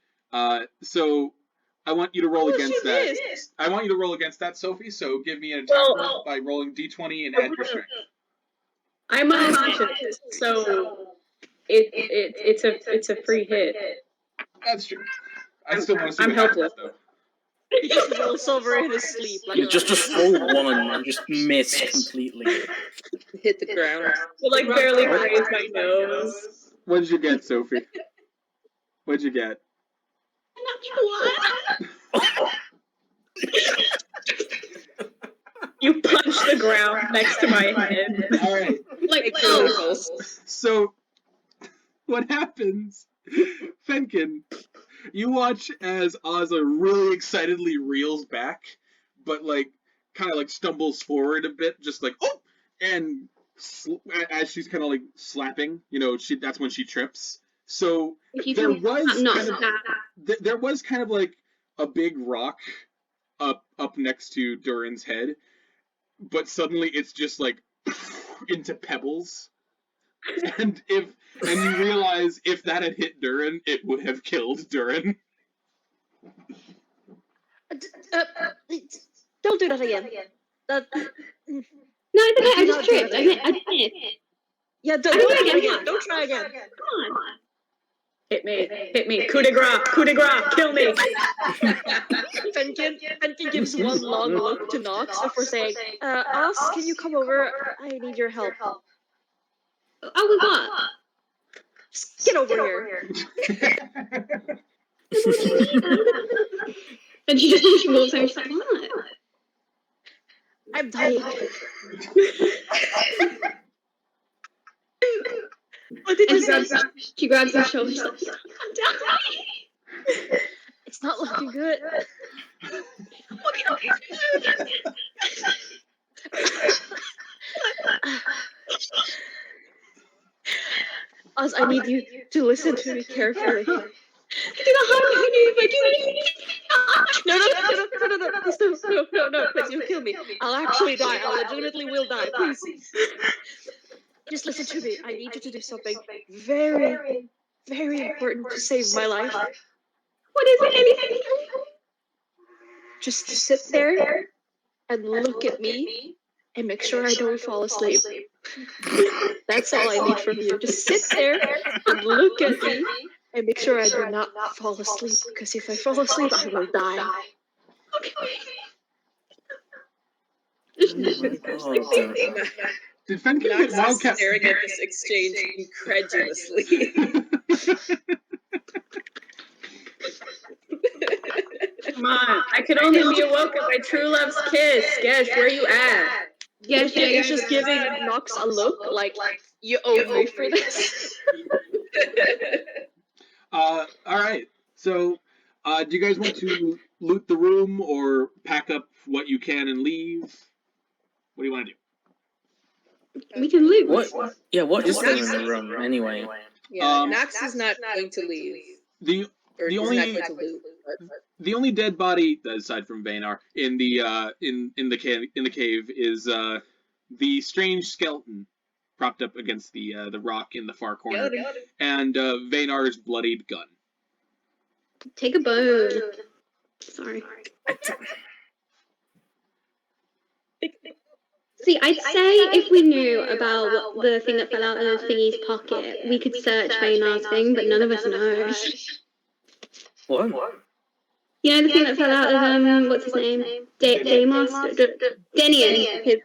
So I want you to roll against that. I want you to roll against that, Sophie. So give me an attack roll by rolling d20 and add your strength. I'm unconscious, so it's a free hit. That's true. I still want to see I'm what happens, helpless. though. He just rolls over in his sleep. Like You just roll one and just miss completely. Hit the ground. You like barely raise my nose. What did you get, Sophie? What'd you get? You punch the ground next to my head. All right. Like, So, what happens? Fenkin, you watch as Ozla really excitedly reels back, but kind of stumbles forward a bit, just oh, and as she's kind of slapping, that's when she trips. So there was kind of a big rock up next to Dhuur'in's head, but suddenly it's just into pebbles. And you realize if that had hit Dhuur'in, it would have killed Dhuur'in. Don't do that again. No, it's okay. I just tripped. I did. Yeah, don't do it again. Don't try again. Come on. hit me. Coup de grace, kill me. Fenkin gives one long look to Nox before saying, Oz, can you come over? I need your help. Oh, with what? Just get over here. And she just walks over. She's like, what? I'm dying. What did you say? She grabs her shoulder. She's like, I'm dying. It's not looking good. Oz, I need you to listen to me carefully. Do not harm me if I do anything. No, please no, please, you kill me. I'll actually die. I legitimately will die, please. Just listen to me. I need you to do something very, very important to save my life. What is it? Anything? Just sit there and look at me and make sure I don't fall asleep. That's all I need from you. Just sit there and look at me and make sure I do not fall asleep, because if I fall asleep, I will die. Did Fenkin get Wildcat? Staring at this exchange incredulously. Come on, I could only be awoken by true love's kiss. Gesh, where you at? Yeah, he's just giving Nox a look like, you owe me for this. Alright, so do you guys want to loot the room or pack up what you can and leave? What do you want to do? We can leave. What? Yeah, what is there in the room anyway? Yeah, Nox is not going to leave. The only dead body, aside from Vaynar, in the cave is the strange skeleton propped up against the rock in the far corner, and Vaynar's bloodied gun. Take a bone. Sorry. See, I'd say if we knew about the thing that fell out of Thingy's pocket, we could search Vaynar's thing, but none of us know. What? You know the thing that fell out of what's his name? Deimos? Denian.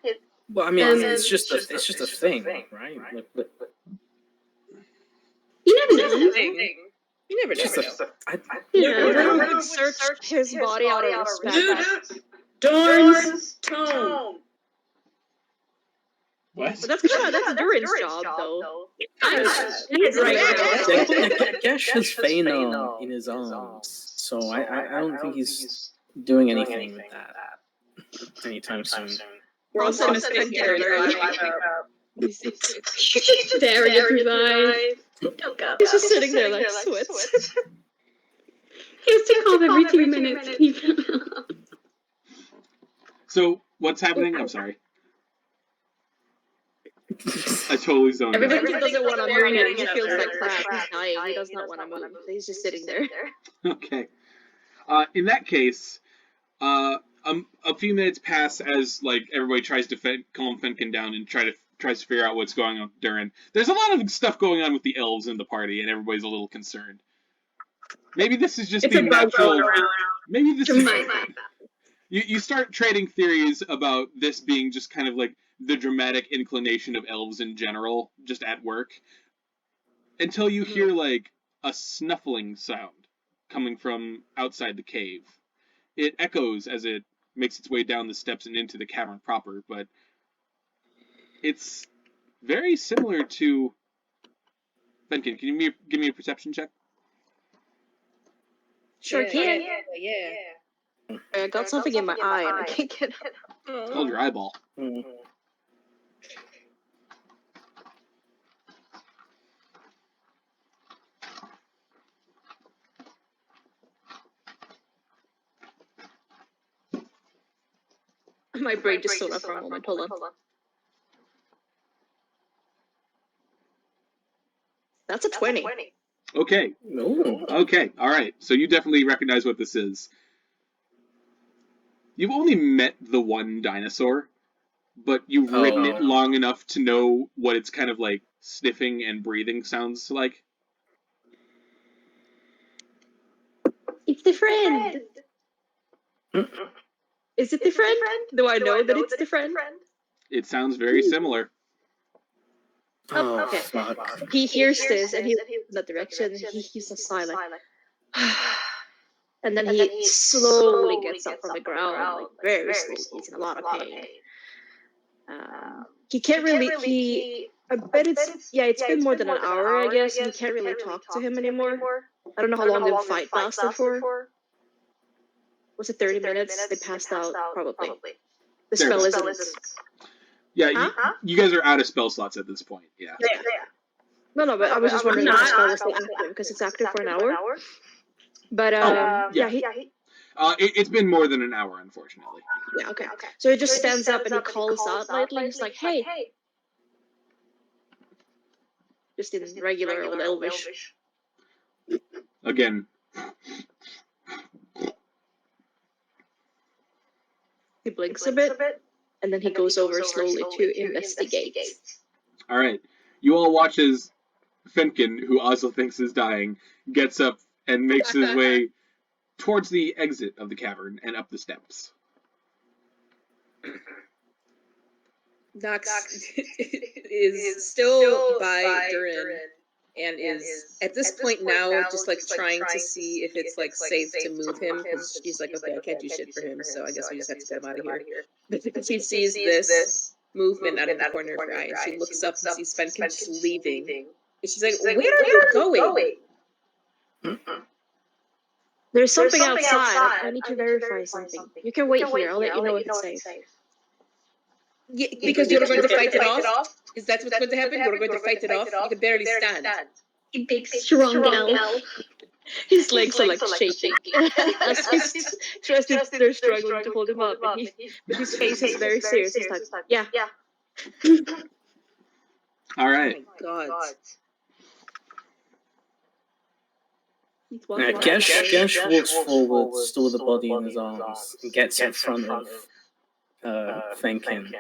Well, I mean, it's just a thing, right? You never know. You never know. We could search his body out of respect. Dorn's tome. What? But that's Dhuur'in's job, though. Gesh has Feyna in his arms, so I don't think he's doing anything with that anytime soon. We're also gonna sit here and Staring at his eyes. Don't go. He's just sitting there like sweats. He has to cough every 2 minutes. So, what's happening? I'm sorry. I totally zoned out. Everything doesn't want to move, and he feels like crap. He's dying. He does not want to move. He's just sitting there. Okay. In that case, a few minutes pass as like everybody tries to calm Fenkin down and tries to figure out what's going on with Dhuur'in. There's a lot of stuff going on with the elves in the party, and everybody's a little concerned. Maybe this is just the natural. Maybe this is. You start trading theories about this being just kind of like the dramatic inclination of elves in general, just at work, until you hear like a snuffling sound coming from outside the cave. It echoes as it makes its way down the steps and into the cavern proper, but it's very similar to... Fenkin, can you give me a perception check? Sure can. Yeah. I got something in my eye and I can't get it. It's called your eyeball. My brain just stood up for a moment. Hold on. That's a 20. Okay. No. Okay, alright. So you definitely recognize what this is. You've only met the one dinosaur, but you've ridden it long enough to know what its kind of like sniffing and breathing sounds like. It's the friend. Is it the friend? Do I know that it's the friend? It sounds very similar. Oh, Okay. fuck. He hears this and he looks in that direction and he hears a sigh like, and then he slowly gets up from the ground, like very slowly. He's in a lot of pain. He can't really. I bet it's been more than an hour, I guess. And he can't really talk to him anymore. I don't know how long the fight lasted for. Was it 30 minutes? They passed out, probably. The spell isn't. Yeah, you guys are out of spell slots at this point. Yeah. No, but I was just wondering if the spell was still active, because it's active for an hour. But, it's been more than an hour, unfortunately. Yeah, okay. So he just stands up and he calls out lightly. He's like, hey. Just in regular old Elvish. Again. He blinks a bit, and then he goes over slowly to investigate. Alright. You all watch as Fenkin, who Ozla thinks is dying, gets up and makes his way towards the exit of the cavern and up the steps. Nox is still by Dhuur'in and is at this point now just like trying to see if it's like safe to move him, because she's like, okay, I can't do shit for him, so I guess we just have to get him out of here. But she sees this movement out of the corner of her eye, and she looks up and sees Fenkin just leaving. And she's like, where are you going? There's something outside. I need to verify something. You can wait here. I'll let you know if it's safe. Yeah, because you're going to fight it off? Is that what's going to happen? You're going to fight it off? You can barely stand. A big, strong elf. His legs are like shaking. As he's they're struggling to hold him up. And his face is very serious. He's like, yeah. Alright. Oh my god. Gesh walks forward, still with the body in his arms, and gets in front of Fenkin.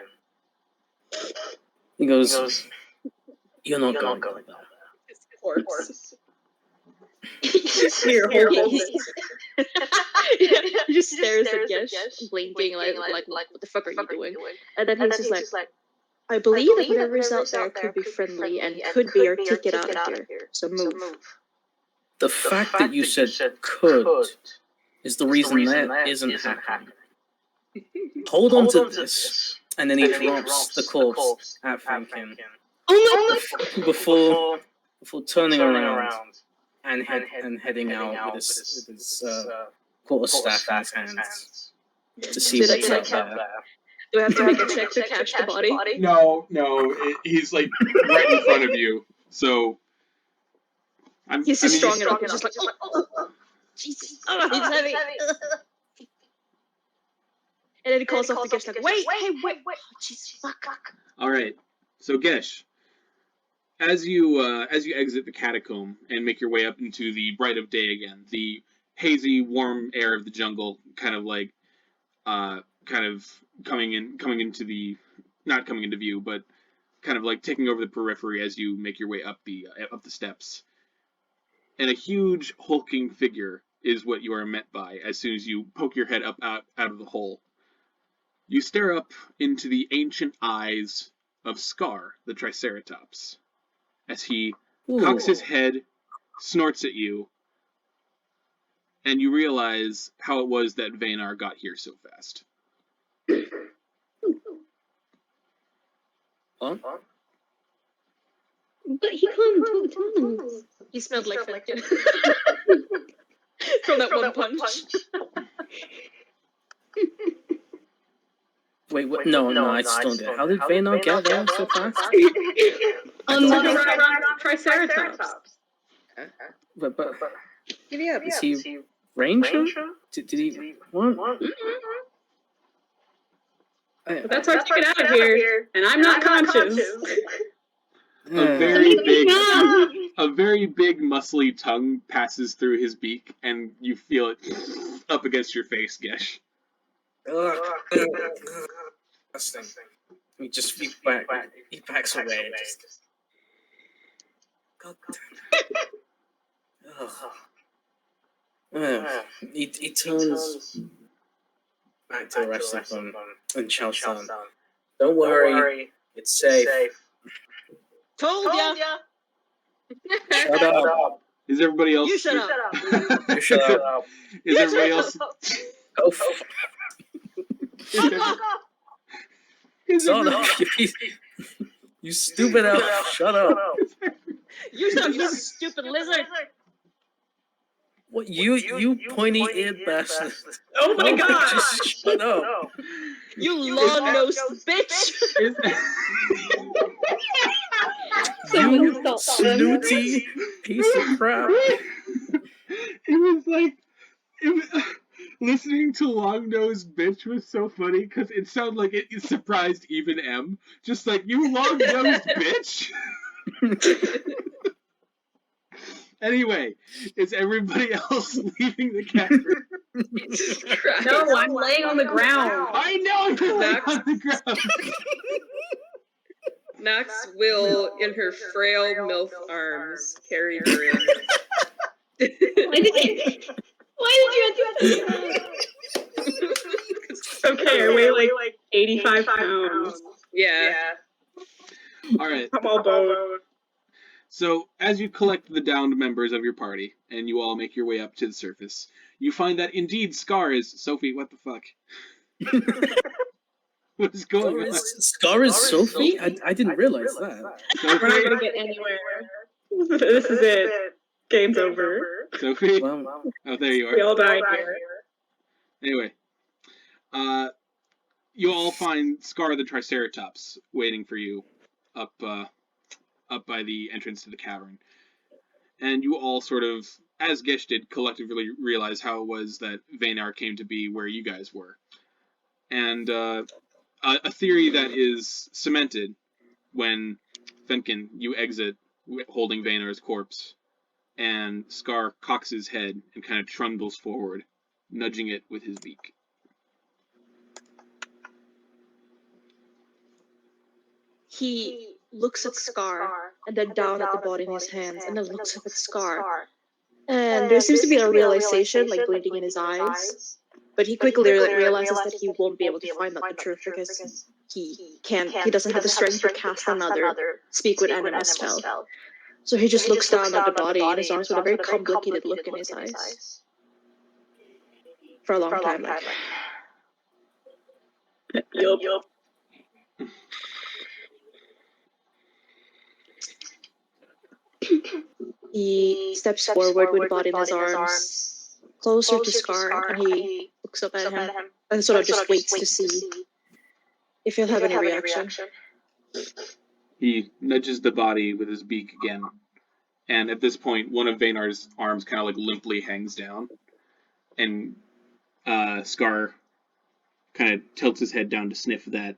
He goes, "You're not going like that." Corpse. Here, he just stares at Gesh, blinking like, what the fuck are you doing? And then he's just like, I believe that whatever is out there could be friendly and could be our ticket out of here. So move. The fact that you said could is the reason that isn't happening. Hold on to this, and then he drops the corpse at Fenkin. Before turning around and heading out with his quarterstaff in his hands to see what's out there. Do I have to make a check to catch the body? No, he's like right in front of you, so... He's just strong enough, he's just like, Jesus, he's heavy. And then he calls off the Gesh like, wait, oh, Jesus, fuck. Alright, so Gesh, As you exit the catacomb and make your way up into the bright of day again, the hazy, warm air of the jungle kind of coming into the, not coming into view, but kind of like taking over the periphery as you make your way up the steps. And a huge hulking figure is what you are met by as soon as you poke your head up out of the hole. You stare up into the ancient eyes of Scar, the Triceratops, as he cocks his head, snorts at you, and you realize how it was that Vaynar got here so fast. What? But he can't talk to animals. He smelled like Fenkin. From that one punch. Wait, what? No, I just don't get it. How did Vaynar get there so fast? On the Triceratops. But Give me up. is he ranger? Did he what? But that's how I took it out of here, and I'm not conscious. A very big, muscly tongue passes through his beak, and you feel it up against your face, Gesh. He just he backs away. God damn. He turns back to the rest of them and shouts on. Don't worry, it's safe. Told ya! Shut up. Is everybody else? You shut up. You shut up. Is everybody else? Go fuck. Shut up. You stupid elf. Shut up. You shut up, you stupid lizard! What you pointy eared bastard. Oh my god! Just shut up. You long-nosed bitch! You snooty piece of crap. Listening to Long Nosed Bitch was so funny because it sounded like it surprised even M. Just like, you long nosed bitch. Anyway, is everybody else leaving the cavern? No, I'm laying on the ground. I know you're laying on the ground. Nox will, in her frail MILF arms, carry Dhuur'in. Why did you have to say that? Okay, I weigh like 85 pounds. Yeah. Alright. I'm all bone. So, as you collect the downed members of your party, and you all make your way up to the surface, you find that indeed Scar is... Sophie, what the fuck? What is going on? Scar is Sophie? I didn't realize that. We're not gonna get anywhere. This is it. Game's over. Sophie? Well, Oh, there you are. We all died here. Anyway, you all find Scar the Triceratops waiting for you up by the entrance to the cavern. And you all sort of, as Gesh did, collectively realize how it was that Vaynar came to be where you guys were. And a theory that is cemented when Fenkin, you exit holding Vaynar's corpse, and Scar cocks his head and kind of trundles forward, nudging it with his beak. He looks at Scar, and then down at the body in his hands, and then looks up at Scar. And there seems to be a realization, like bleeding in his eyes. But he quickly realizes that he won't be able to find out the truth because he doesn't have the strength to cast another speak with animals spell. So he just looks down at the body in his arms with a very complicated look in his eyes. For a long time, like. Yup. He steps forward with the body in his arms, closer to Scar, and he looks up at him and sort of just waits to see if he'll have any reaction. He nudges the body with his beak again, and at this point, one of Vaynar's arms kind of like limply hangs down, and Scar kind of tilts his head down to sniff that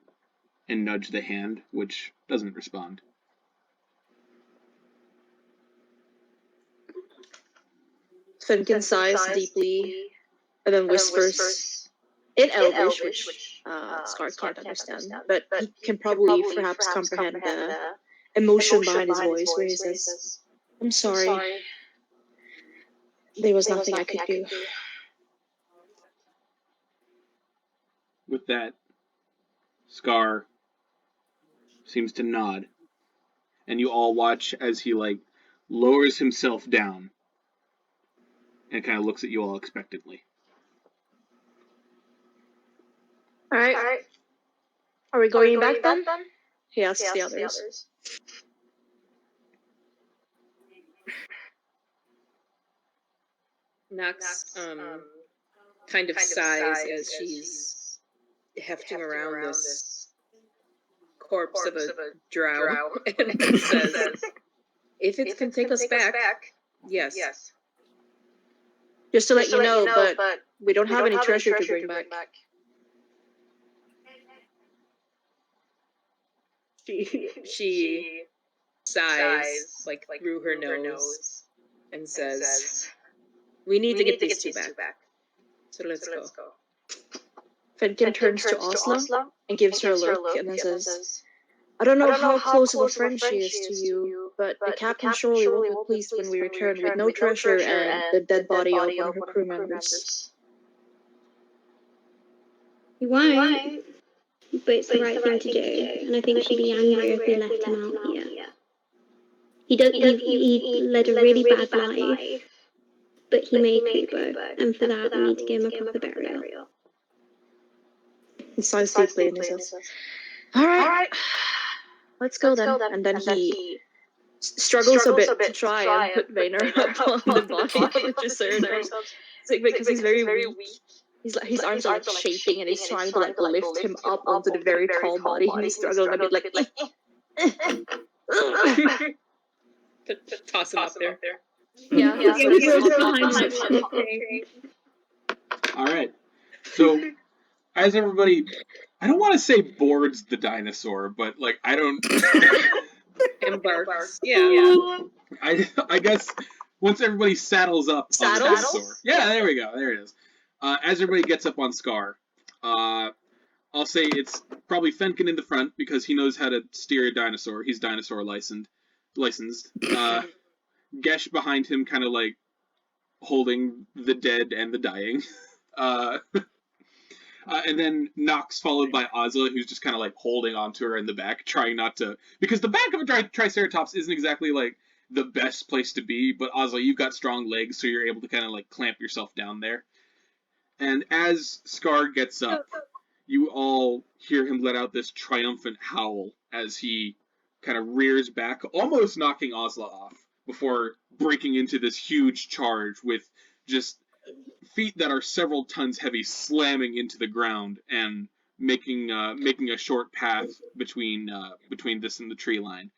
and nudge the hand, which doesn't respond. Fenkin sighs deeply and then whispers in Elvish, which Scar can't understand, but he can probably perhaps comprehend the emotion behind his voice, where he says, "I'm sorry. There was nothing I could do." With that, Scar seems to nod, and you all watch as he lowers himself down and kind of looks at you all expectantly. All right. Are we going back then? He asks the others. Nox kind of sighs as she's hefting around this corpse of a drow and says, "If it can take us back, yes." Just to let you know, but we don't have any treasure to bring back. She sighs through her nose and says, "We need to get these two back. So let's go." Fenkin turns to Ozla and gives her a look and then says, "I don't know how close of a friend she is to you, but the captain surely will be pleased when we return with no treasure and the dead body of one of her crew members." He won't, but it's the right thing to do, and I think she'd be angry if we left him out here. He led a really bad life, but he made Kubo, and for that we need to give him a proper burial. He sighs deeply and he says, "All right, let's go then." And then he struggles a bit to try and put Vaynor up on the body of the Triceratops. Because he's very weak. His arms are shaking and he's trying to lift him up onto the very tall body and he's struggling a bit Toss him up there. Yeah. Alright. So, as everybody, I don't want to say boards the dinosaur, but I don't... Embarks. Yeah. I guess once everybody saddles up on the dinosaur. Yeah, there we go. There it is. As everybody gets up on Scar, I'll say it's probably Fenkin in the front because he knows how to steer a dinosaur. He's dinosaur licensed. Gesh behind him, kind of holding the dead and the dying. And then Nox followed by Ozla, who's just kind of holding onto her in the back, trying not to... Because the back of a Triceratops isn't exactly the best place to be, but Ozla, you've got strong legs, so you're able to kind of clamp yourself down there. And as Scar gets up, you all hear him let out this triumphant howl as he kind of rears back, almost knocking Ozla off, before breaking into this huge charge with just feet that are several tons heavy slamming into the ground and making a short path between this and the tree line.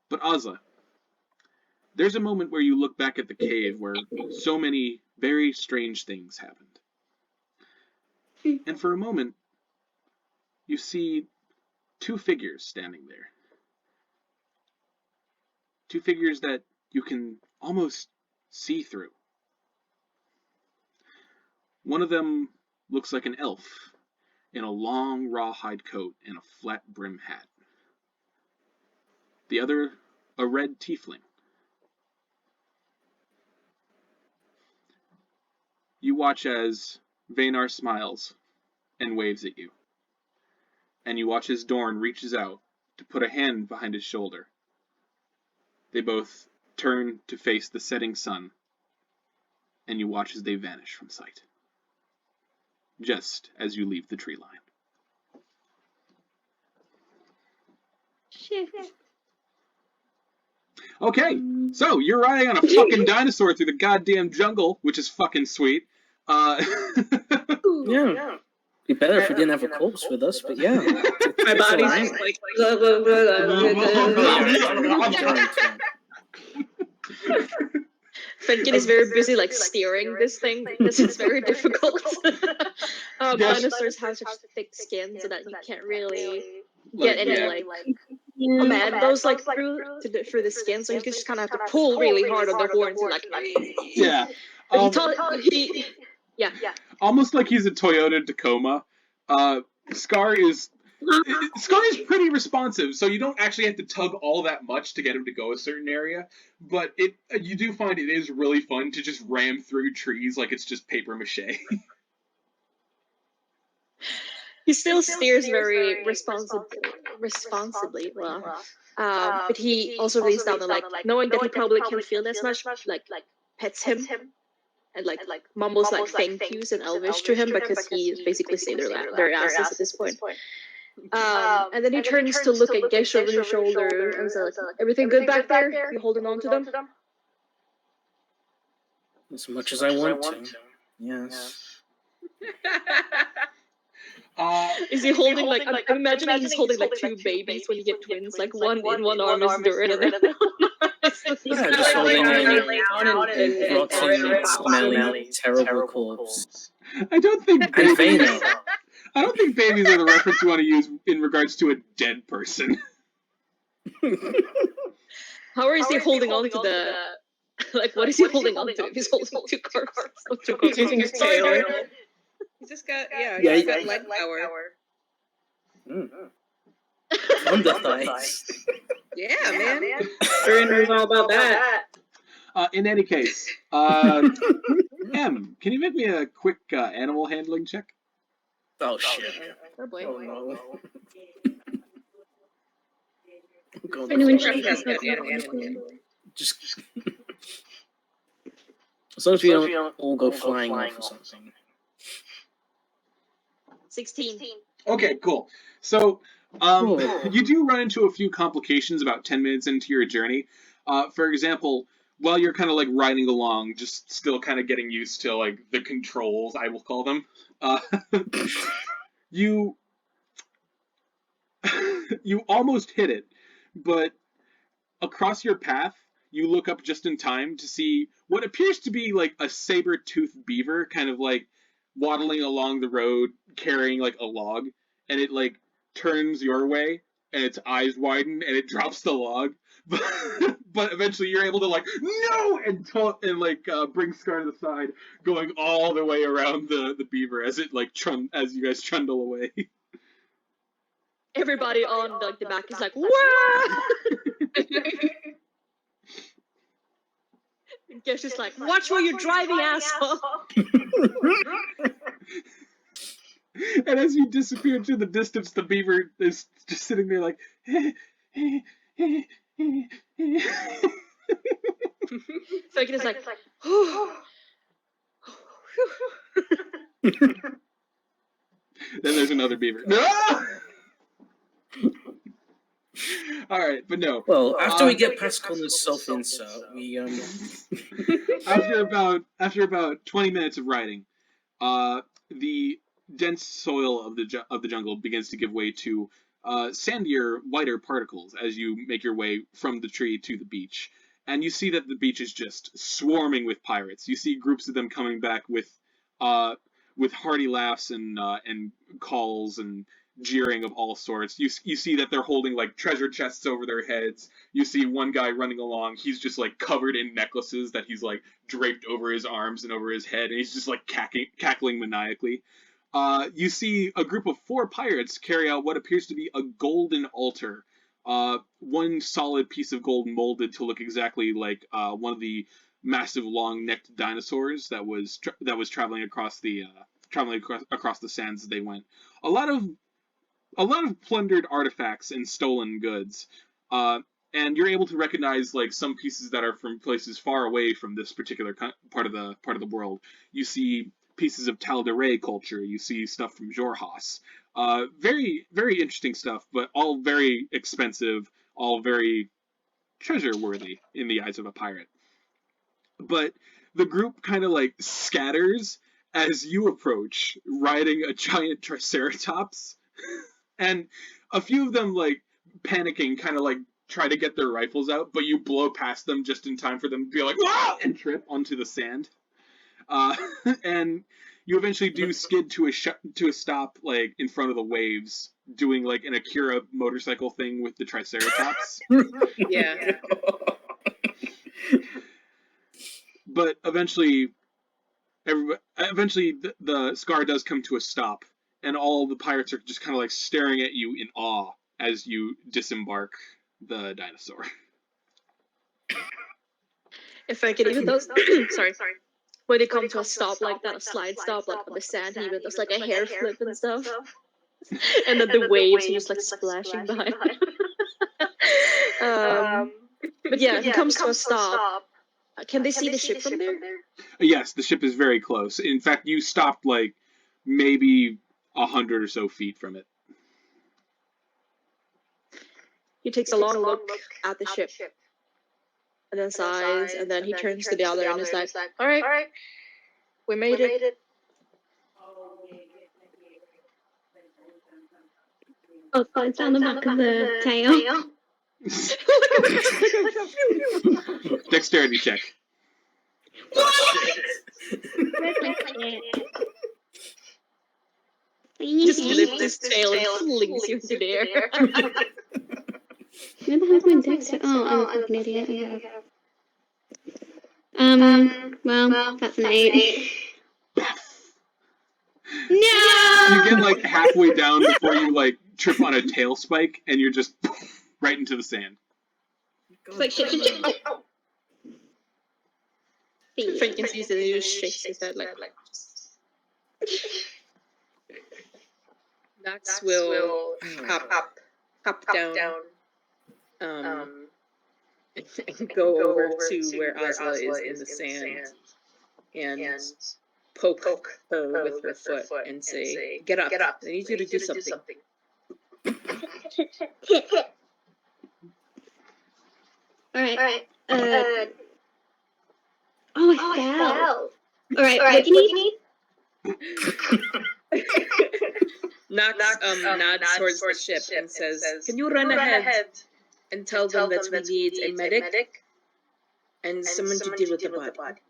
But Ozla, there's a moment where you look back at the cave where so many very strange things happened. And for a moment, you see two figures standing there. Two figures that you can almost see through. One of them looks like an elf in a long rawhide coat and a flat brim hat. The other, a red tiefling. You watch as Vaynor smiles and waves at you. And you watch as Dorn reaches out to put a hand behind his shoulder. They both turn to face the setting sun, and you watch as they vanish from sight, just as you leave the tree line. Shit. Okay, so you're riding on a fucking dinosaur through the goddamn jungle, which is fucking sweet. Yeah. Be better if we didn't have a corpse with us, but yeah. My body's alright. Fenkin is very busy steering this thing because it's very difficult. Dinosaurs have such thick skin so that you can't really get any man goes like through the skin, so you just kind of have to pull really hard on the horns and like. Yeah. Yeah. Almost like he's a Toyota Tacoma. Scar is pretty responsive, so you don't actually have to tug all that much to get him to go a certain area. But you do find it is really fun to just ram through trees like it's just paper mache. He still steers very responsibly well. But he also lays down the like, knowing that he probably can't feel as much, like pets him and like mumbles like thank yous in Elvish to him because he basically saved their asses at this point. And then he turns to look at Gesh over his shoulder and says, like, "Everything good back there? You holding on to them?" As much as I want to. Yes. Is he holding like? I'm imagining he's holding like two babies when you get twins. Like one in one arm is Dhuur'in, and then Yeah, just holding a rotten, smelly, terrible corpse. I don't think And babies. Vinn. I don't think babies are the reference you want to use in regards to a dead person. How is he holding on to the? Like, what is he holding on to? If he's holding two corpses, He's using his tail. He's just got he's got leg power. Thunder thighs. Yeah, man. Dhuur'in knows all about that. In any case, M, can you make me a quick animal handling check? Oh shit. Oh boy. Oh no. God, Anyone Probably should has have good animal. just as long as we don't all go flying off or something. 16. Okay, cool. So, you do run into a few complications about 10 minutes into your journey. For example, while you're kind of like riding along, just still kind of getting used to like the controls, I will call them, you almost hit it, but across your path, you look up just in time to see what appears to be like a saber-toothed beaver kind of like waddling along the road carrying like a log, and it like turns your way and its eyes widen and it drops the log, but eventually you're able to like no and bring Scar to the side, going all the way around the beaver as it like as you guys trundle away. Everybody on like the back is like, "Wah!" And Gesh is like, "Watch where you're driving, asshole!" And as you disappear into the distance, the beaver is just sitting there like. Fenkin is like, Then there's another beaver. No! Alright, but no. Well, after we get past Connor's self-insert, we After about 20 minutes of riding, the dense soil of the jungle begins to give way to sandier, whiter particles as you make your way from the tree to the beach. And you see that the beach is just swarming with pirates. You see groups of them coming back with hearty laughs and calls and jeering of all sorts. You see that they're holding like treasure chests over their heads. You see one guy running along. He's just like covered in necklaces that he's like draped over his arms and over his head, and he's just like cackling maniacally. You see a group of 4 pirates carry out what appears to be a golden altar. One solid piece of gold molded to look exactly like one of the massive long-necked dinosaurs that was traveling across the sands as they went. A lot of plundered artifacts and stolen goods. And you're able to recognize like some pieces that are from places far away from this particular part of the world. You see pieces of Tal'Darai culture. You see stuff from Xhorhas. Very, very interesting stuff, but all very expensive, all very treasure-worthy in the eyes of a pirate. But the group kind of like scatters as you approach, riding a giant Triceratops. And a few of them, like, panicking, kind of, like, try to get their rifles out, but you blow past them just in time for them to be like, "Ah!" and trip onto the sand. And You eventually do skid to a stop, like in front of the waves, doing like an Akira motorcycle thing with the Triceratops. Yeah. But eventually, the Scar does come to a stop, and all the pirates are just kind of like staring at you in awe as you disembark the dinosaur. If I could even those sorry. When they come to a stop like that, a slide stop, like on the sand, he even does like a hair flip and stuff. And then the waves are just like splashing behind. But yeah, he comes to a stop. Can they see the ship from there? Yes, the ship is very close. In fact, you stopped like maybe 100 or so feet from it. He takes a long look at the ship. And then sighs, and then he turns to the other and is like, alright, we made it. Oh, slides down the back of the tail. Dexterity check. Just lifts his tail and flings you into the air. Where the hell's my dexter? Oh, I'm a fucking idiot. Well, that's an 8. No! You get like halfway down before you like trip on a tail spike, and you're just right into the sand. It's like shit. Oh. Fenkin sees it and he just shakes his head like. Nox will hop down, and go over to where Ozla is in the sand, and poke her with her foot and say, "Get up! I need you to do something." Alright. Oh, I fell. Alright, what do you need? Nox nods towards the ship and says, "Can you run ahead and tell them that we need a medic and someone to deal with the body?"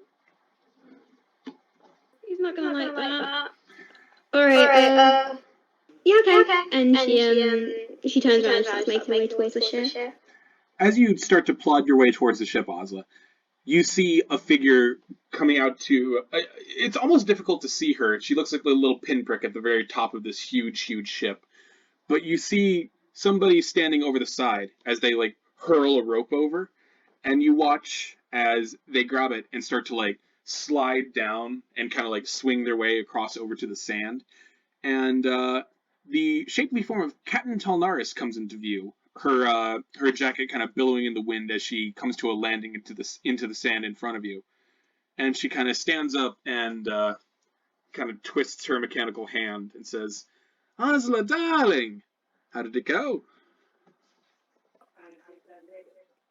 He's not gonna like that. Alright, yeah, okay. And she turns around and starts making her way towards the ship. As you start to plod your way towards the ship, Ozla, you see a figure coming out to... it's almost difficult to see her. She looks like a little pinprick at the very top of this huge, huge ship. But you see somebody standing over the side as they, like, hurl a rope over. And you watch as they grab it and start to, like, slide down and kind of, like, swing their way across over to the sand. And the shapely form of Captain Talnaris comes into view. Her jacket kind of billowing in the wind as she comes to a landing into the sand in front of you, and she kind of stands up and kind of twists her mechanical hand and says, "Ozla, darling, how did it go?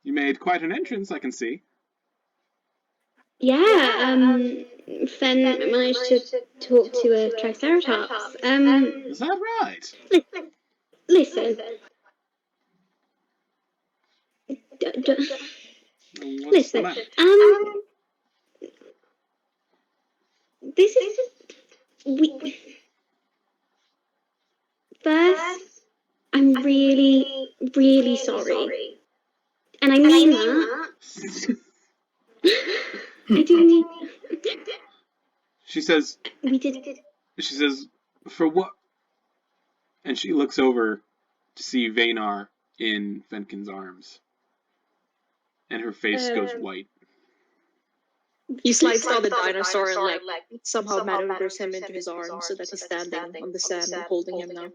You made quite an entrance, I can see." Yeah, Fen managed to talk to a Triceratops. Is that right? Listen. What's the matter? This is first, I'm really, really sorry. And I mean that. I do mean... She says... We did... She says, "For what?" And she looks over to see Vaynar in Fenkin's arms. And her face goes white. He slides down the dinosaur and like somehow maneuvers him into his arms so that he's standing on the sand and holding him now.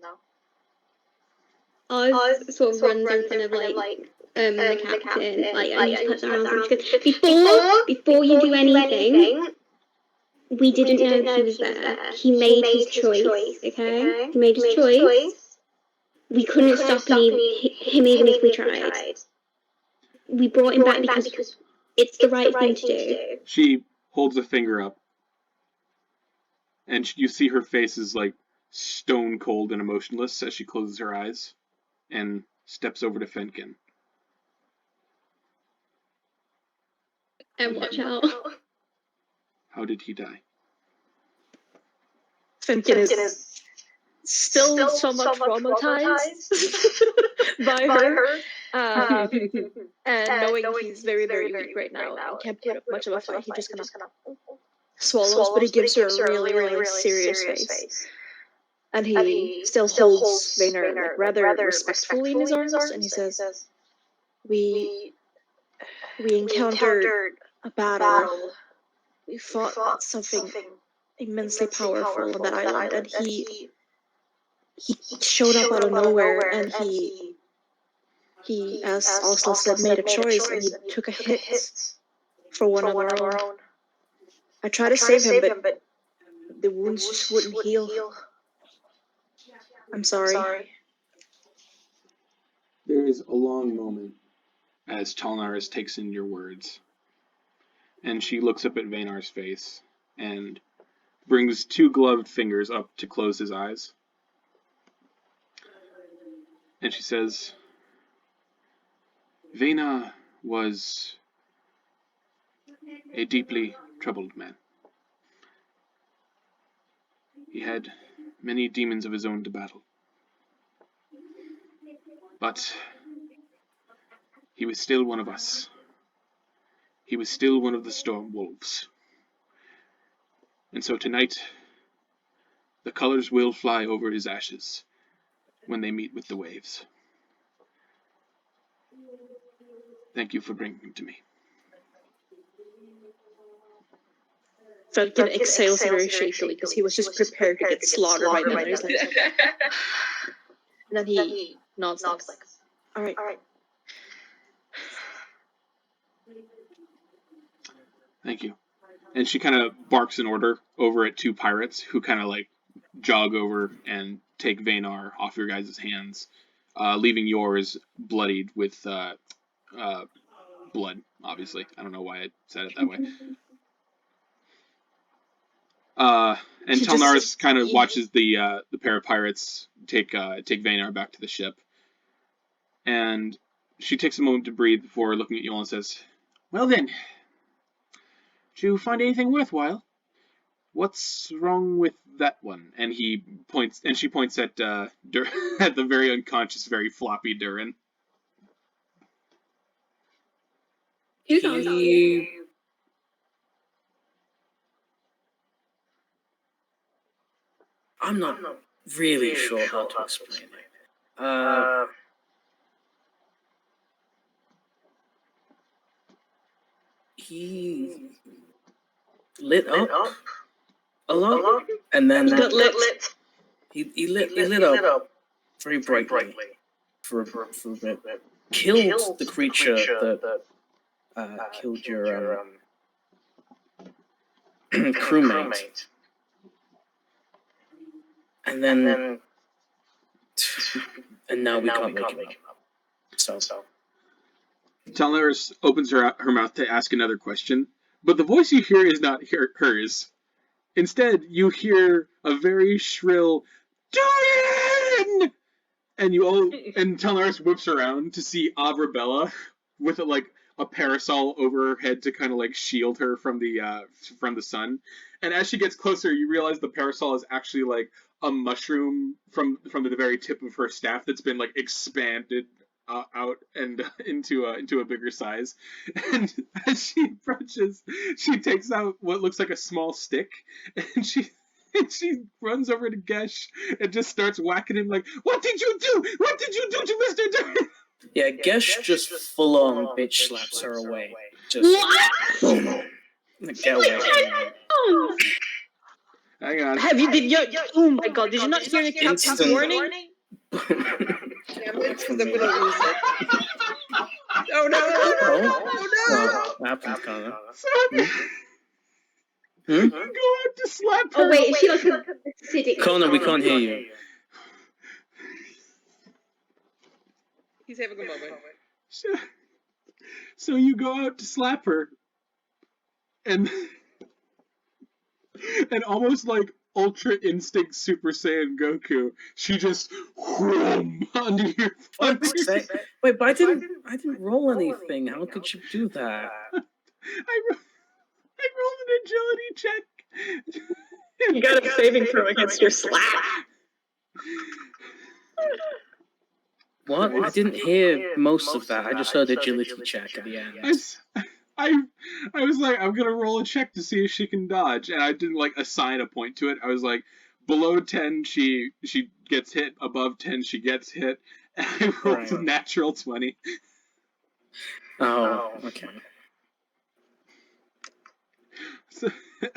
Oz sort of runs in front of like the captain, like, and just puts her arms on. She goes, before you do anything, we didn't know he was there. He made his choice, okay? He made his choice. We couldn't stop him even if we tried. We brought him back because it's the right thing to do. She holds a finger up, and you see her face is like stone cold and emotionless as she closes her eyes and steps over to Fenkin. And watch out. How did he die? Fenkin is still somewhat traumatized by her. And knowing he's very, very weak right now and can't put up much of a fight, he just kind of swallows, but he gives her a really, really serious face. And he still holds Vayner like rather respectfully in his arms, and he says, We encountered a battle. We fought something immensely powerful on that island, and he showed up out of nowhere, and he, as Ozla said, made a choice, and he took a hit for one of our own. I tried to save him, but the wounds just wouldn't heal. I'm sorry. There is a long moment as Talnaris takes in your words, and she looks up at Vaynar's face and brings 2 gloved fingers up to close his eyes. And she says, Vaynar was a deeply troubled man. He had many demons of his own to battle. But he was still one of us. He was still one of the Storm Wolves. And so tonight, the colors will fly over his ashes when they meet with the waves. Thank you for bringing him to me. Fenkin exhales very shakily because he was just prepared to get slaughtered by them. He's like, and then he nods like, all right. Thank you. And she kind of barks an order over at 2 pirates who kind of like jog over and take Vaynar off your guys' hands, leaving yours bloodied with blood, obviously. I don't know why I said it that way. And Talnaris kind of watches the pair of pirates take Vaynar back to the ship. And she takes a moment to breathe before looking at you all and says, Well then, did you find anything worthwhile? What's wrong with that one? And she points at at the very unconscious, very floppy Dhuur'in. I'm not really sure how to explain it. He lit up a lot, and then He got lit. He lit up very brightly for a bit. Killed the creature that killed your crewmate. And then and now we can't wake him up. So Talnaris opens her mouth to ask another question, but the voice you hear is not hers. Instead, you hear a very shrill Dhuur'in! And Talnaris whips around to see Avrabella with a parasol over her head to kind of like shield her from the sun. And as she gets closer, you realize the parasol is actually like a mushroom from the very tip of her staff that's been like expanded out and into a bigger size. And as she approaches, she takes out what looks like a small stick, and she runs over to Gesh and just starts whacking him like, What did you do? What did you do to Mr. Dhuur'in? yeah, Gesh just full on bitch slaps her away. Just boom. Get away. Hang on. Oh my god, did you not hear the captain's warning? Yeah, Mitch is gonna lose it. Oh no! Well, what happened, Connor? You go out to slap her. Oh wait, is she like a acidic? Connor, we can't hear you. He's having a moment. So you go out to slap her, and almost like Ultra Instinct Super Saiyan Goku, she just whoom onto your. Wait, but I didn't roll anything. How could you do that? I rolled an agility check. You got a saving throw against your slap. What? I didn't hear most of that. I just heard agility check at the end. I was like, I'm gonna roll a check to see if she can dodge, and I didn't like assign a point to it. I was like, below 10 she gets hit, above 10 she gets hit, and I rolled a natural 20. Oh, okay.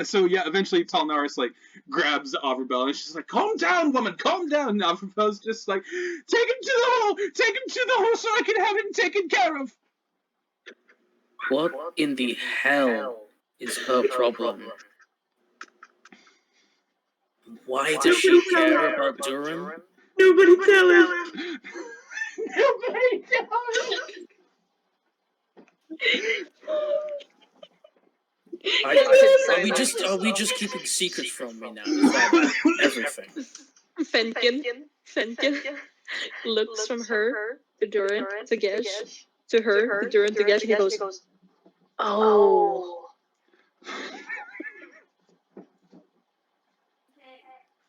So yeah, eventually Talnaris like grabs Averbella and she's like, "Calm down, woman, calm down." And Averbell's just like, "Take him to the hole, take him to the hole so I can have him taken care of." What in the hell is her problem? Why does she care about Dhuur'in? Nobody tell him. Nobody tell him. Are we just keeping secrets from me now? Is that everything? Fenkin looks from her to Dhuur'in to Gesh to her to Dhuur'in to Gesh, and he goes, "Oh."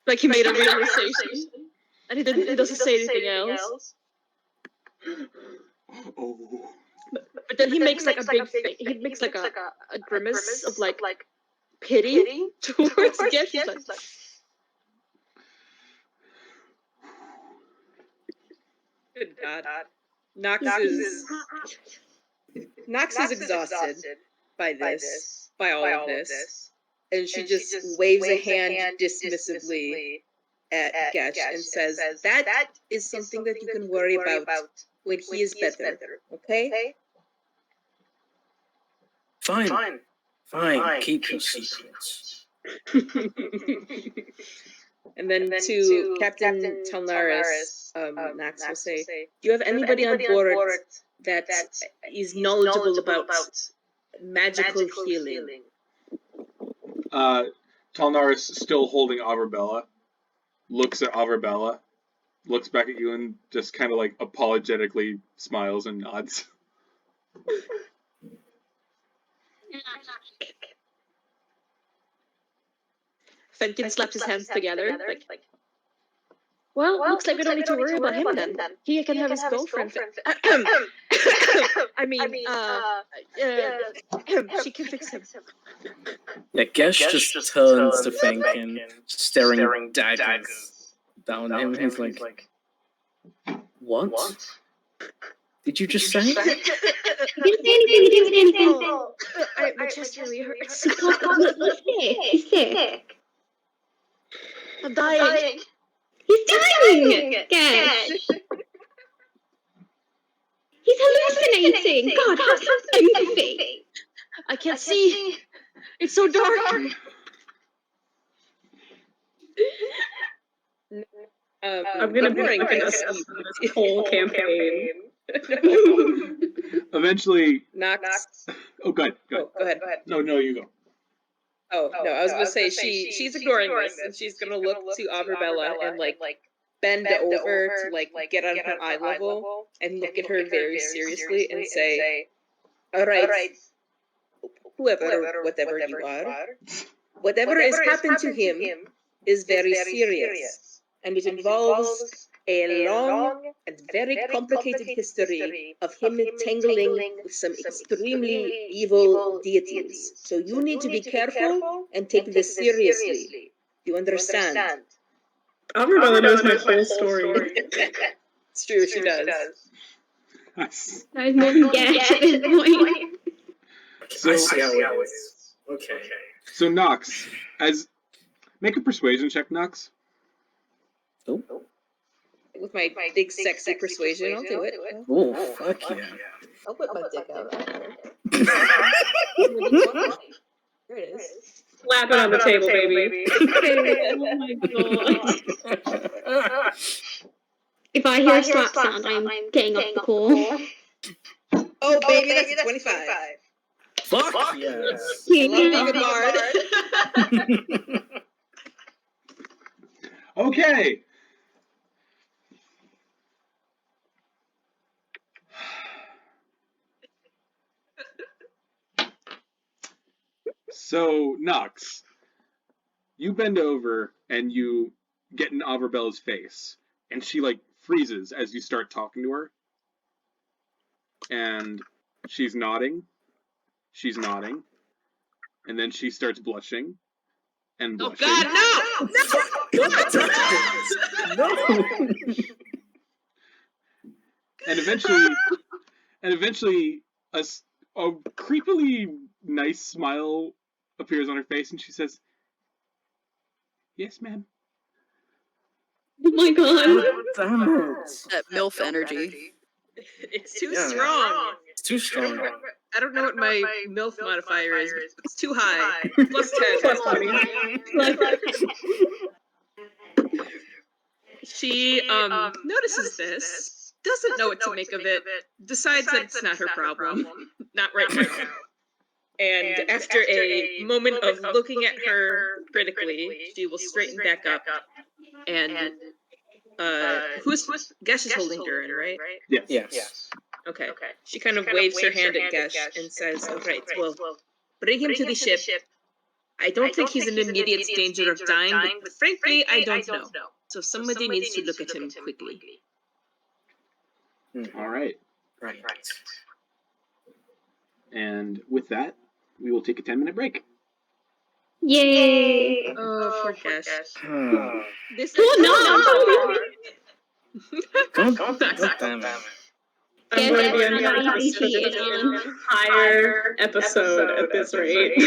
Like he made a realization, and he doesn't say anything else. Oh. But then he makes like a big thing. He makes like a grimace of like pity towards Gesh. He's like, good God. Nox is exhausted by all of this. And she just waves a hand dismissively at Gesh and says, "That is something that you can worry about when he is better, okay?" Fine. Keep your secrets. And then to Captain Talnaris, Nox will say, "Do you have anybody on board that is knowledgeable about magical healing?" Talnaris, still holding Averbella, looks at Averbella, looks back at you, and just kind of like apologetically smiles and nods. Fenkin slaps his hands together, like, well, looks like we don't need to worry about him then. He can have his girlfriend. I mean, she can fix him. Yeah, Gesh just turns to Fenkin, staring daggers down him. He's like, "What? Did you just say?" You didn't say anything, you didn't say anything. My chest really hurts. He's sick. I'm dying. He's dying! Gesh! He's hallucinating! God, have some sympathy! I can't see. It's so dark. I'm gonna be looking us this whole campaign. Eventually, Nox. oh, go ahead. Go ahead. No, you go. Oh, no, I was gonna say she's ignoring this, and she's gonna look to Averbella and like bend over to like get on her eye level and look at her very seriously and say, "All right, whoever or whatever you are, whatever has happened to him is very serious, and it involves a long and very complicated history of him entangling with some extremely evil deities. So you need to be careful and take this seriously. You understand?" Averbella knows my whole story. It's true, she does. That was more than Gesh at this point. I see how it is. Okay. So Nox, make a persuasion check, Nox. Oh. With my big sexy persuasion, I'll do it. Oh, fuck yeah. I'll put my dick out. Here it is. Slap it on the table, baby. Oh my god. If I hear a slap sound, I'm getting off the call. Oh, baby, that's a 25. Fuck yes. I love being a bard. Okay. So, Nox, You bend over and you get in Averbella's face, and she like freezes as you start talking to her. And she's nodding, and then she starts blushing and blushing. Oh God, no! No! And eventually, a creepily nice smile appears on her face, and she says, "Yes, ma'am." Oh my god. Damn it. That MILF energy. It's too Yeah. strong. It's too strong. I don't know what my MILF modifier is, but it's too high. Plus 10. Plus 20. She notices this, doesn't know what to make of it, decides that it's not her problem. Not right now. And after a moment of looking at her critically, she will straighten back up. And who's Gesh is holding Dhuur'in, right? Yes. Yes. Okay. She kind of waves her hand at Gesh and says, "Alright, well, bring him to the ship. I don't think he's in immediate danger of dying, but frankly, I don't know. So somebody needs to look at him quickly." All right. Right. And with that, we will take a 10-minute break. Yay! Oh, for Gesh. This Oh, is no. God damn it. I'm going to be unhappy for the entire episode at this rate.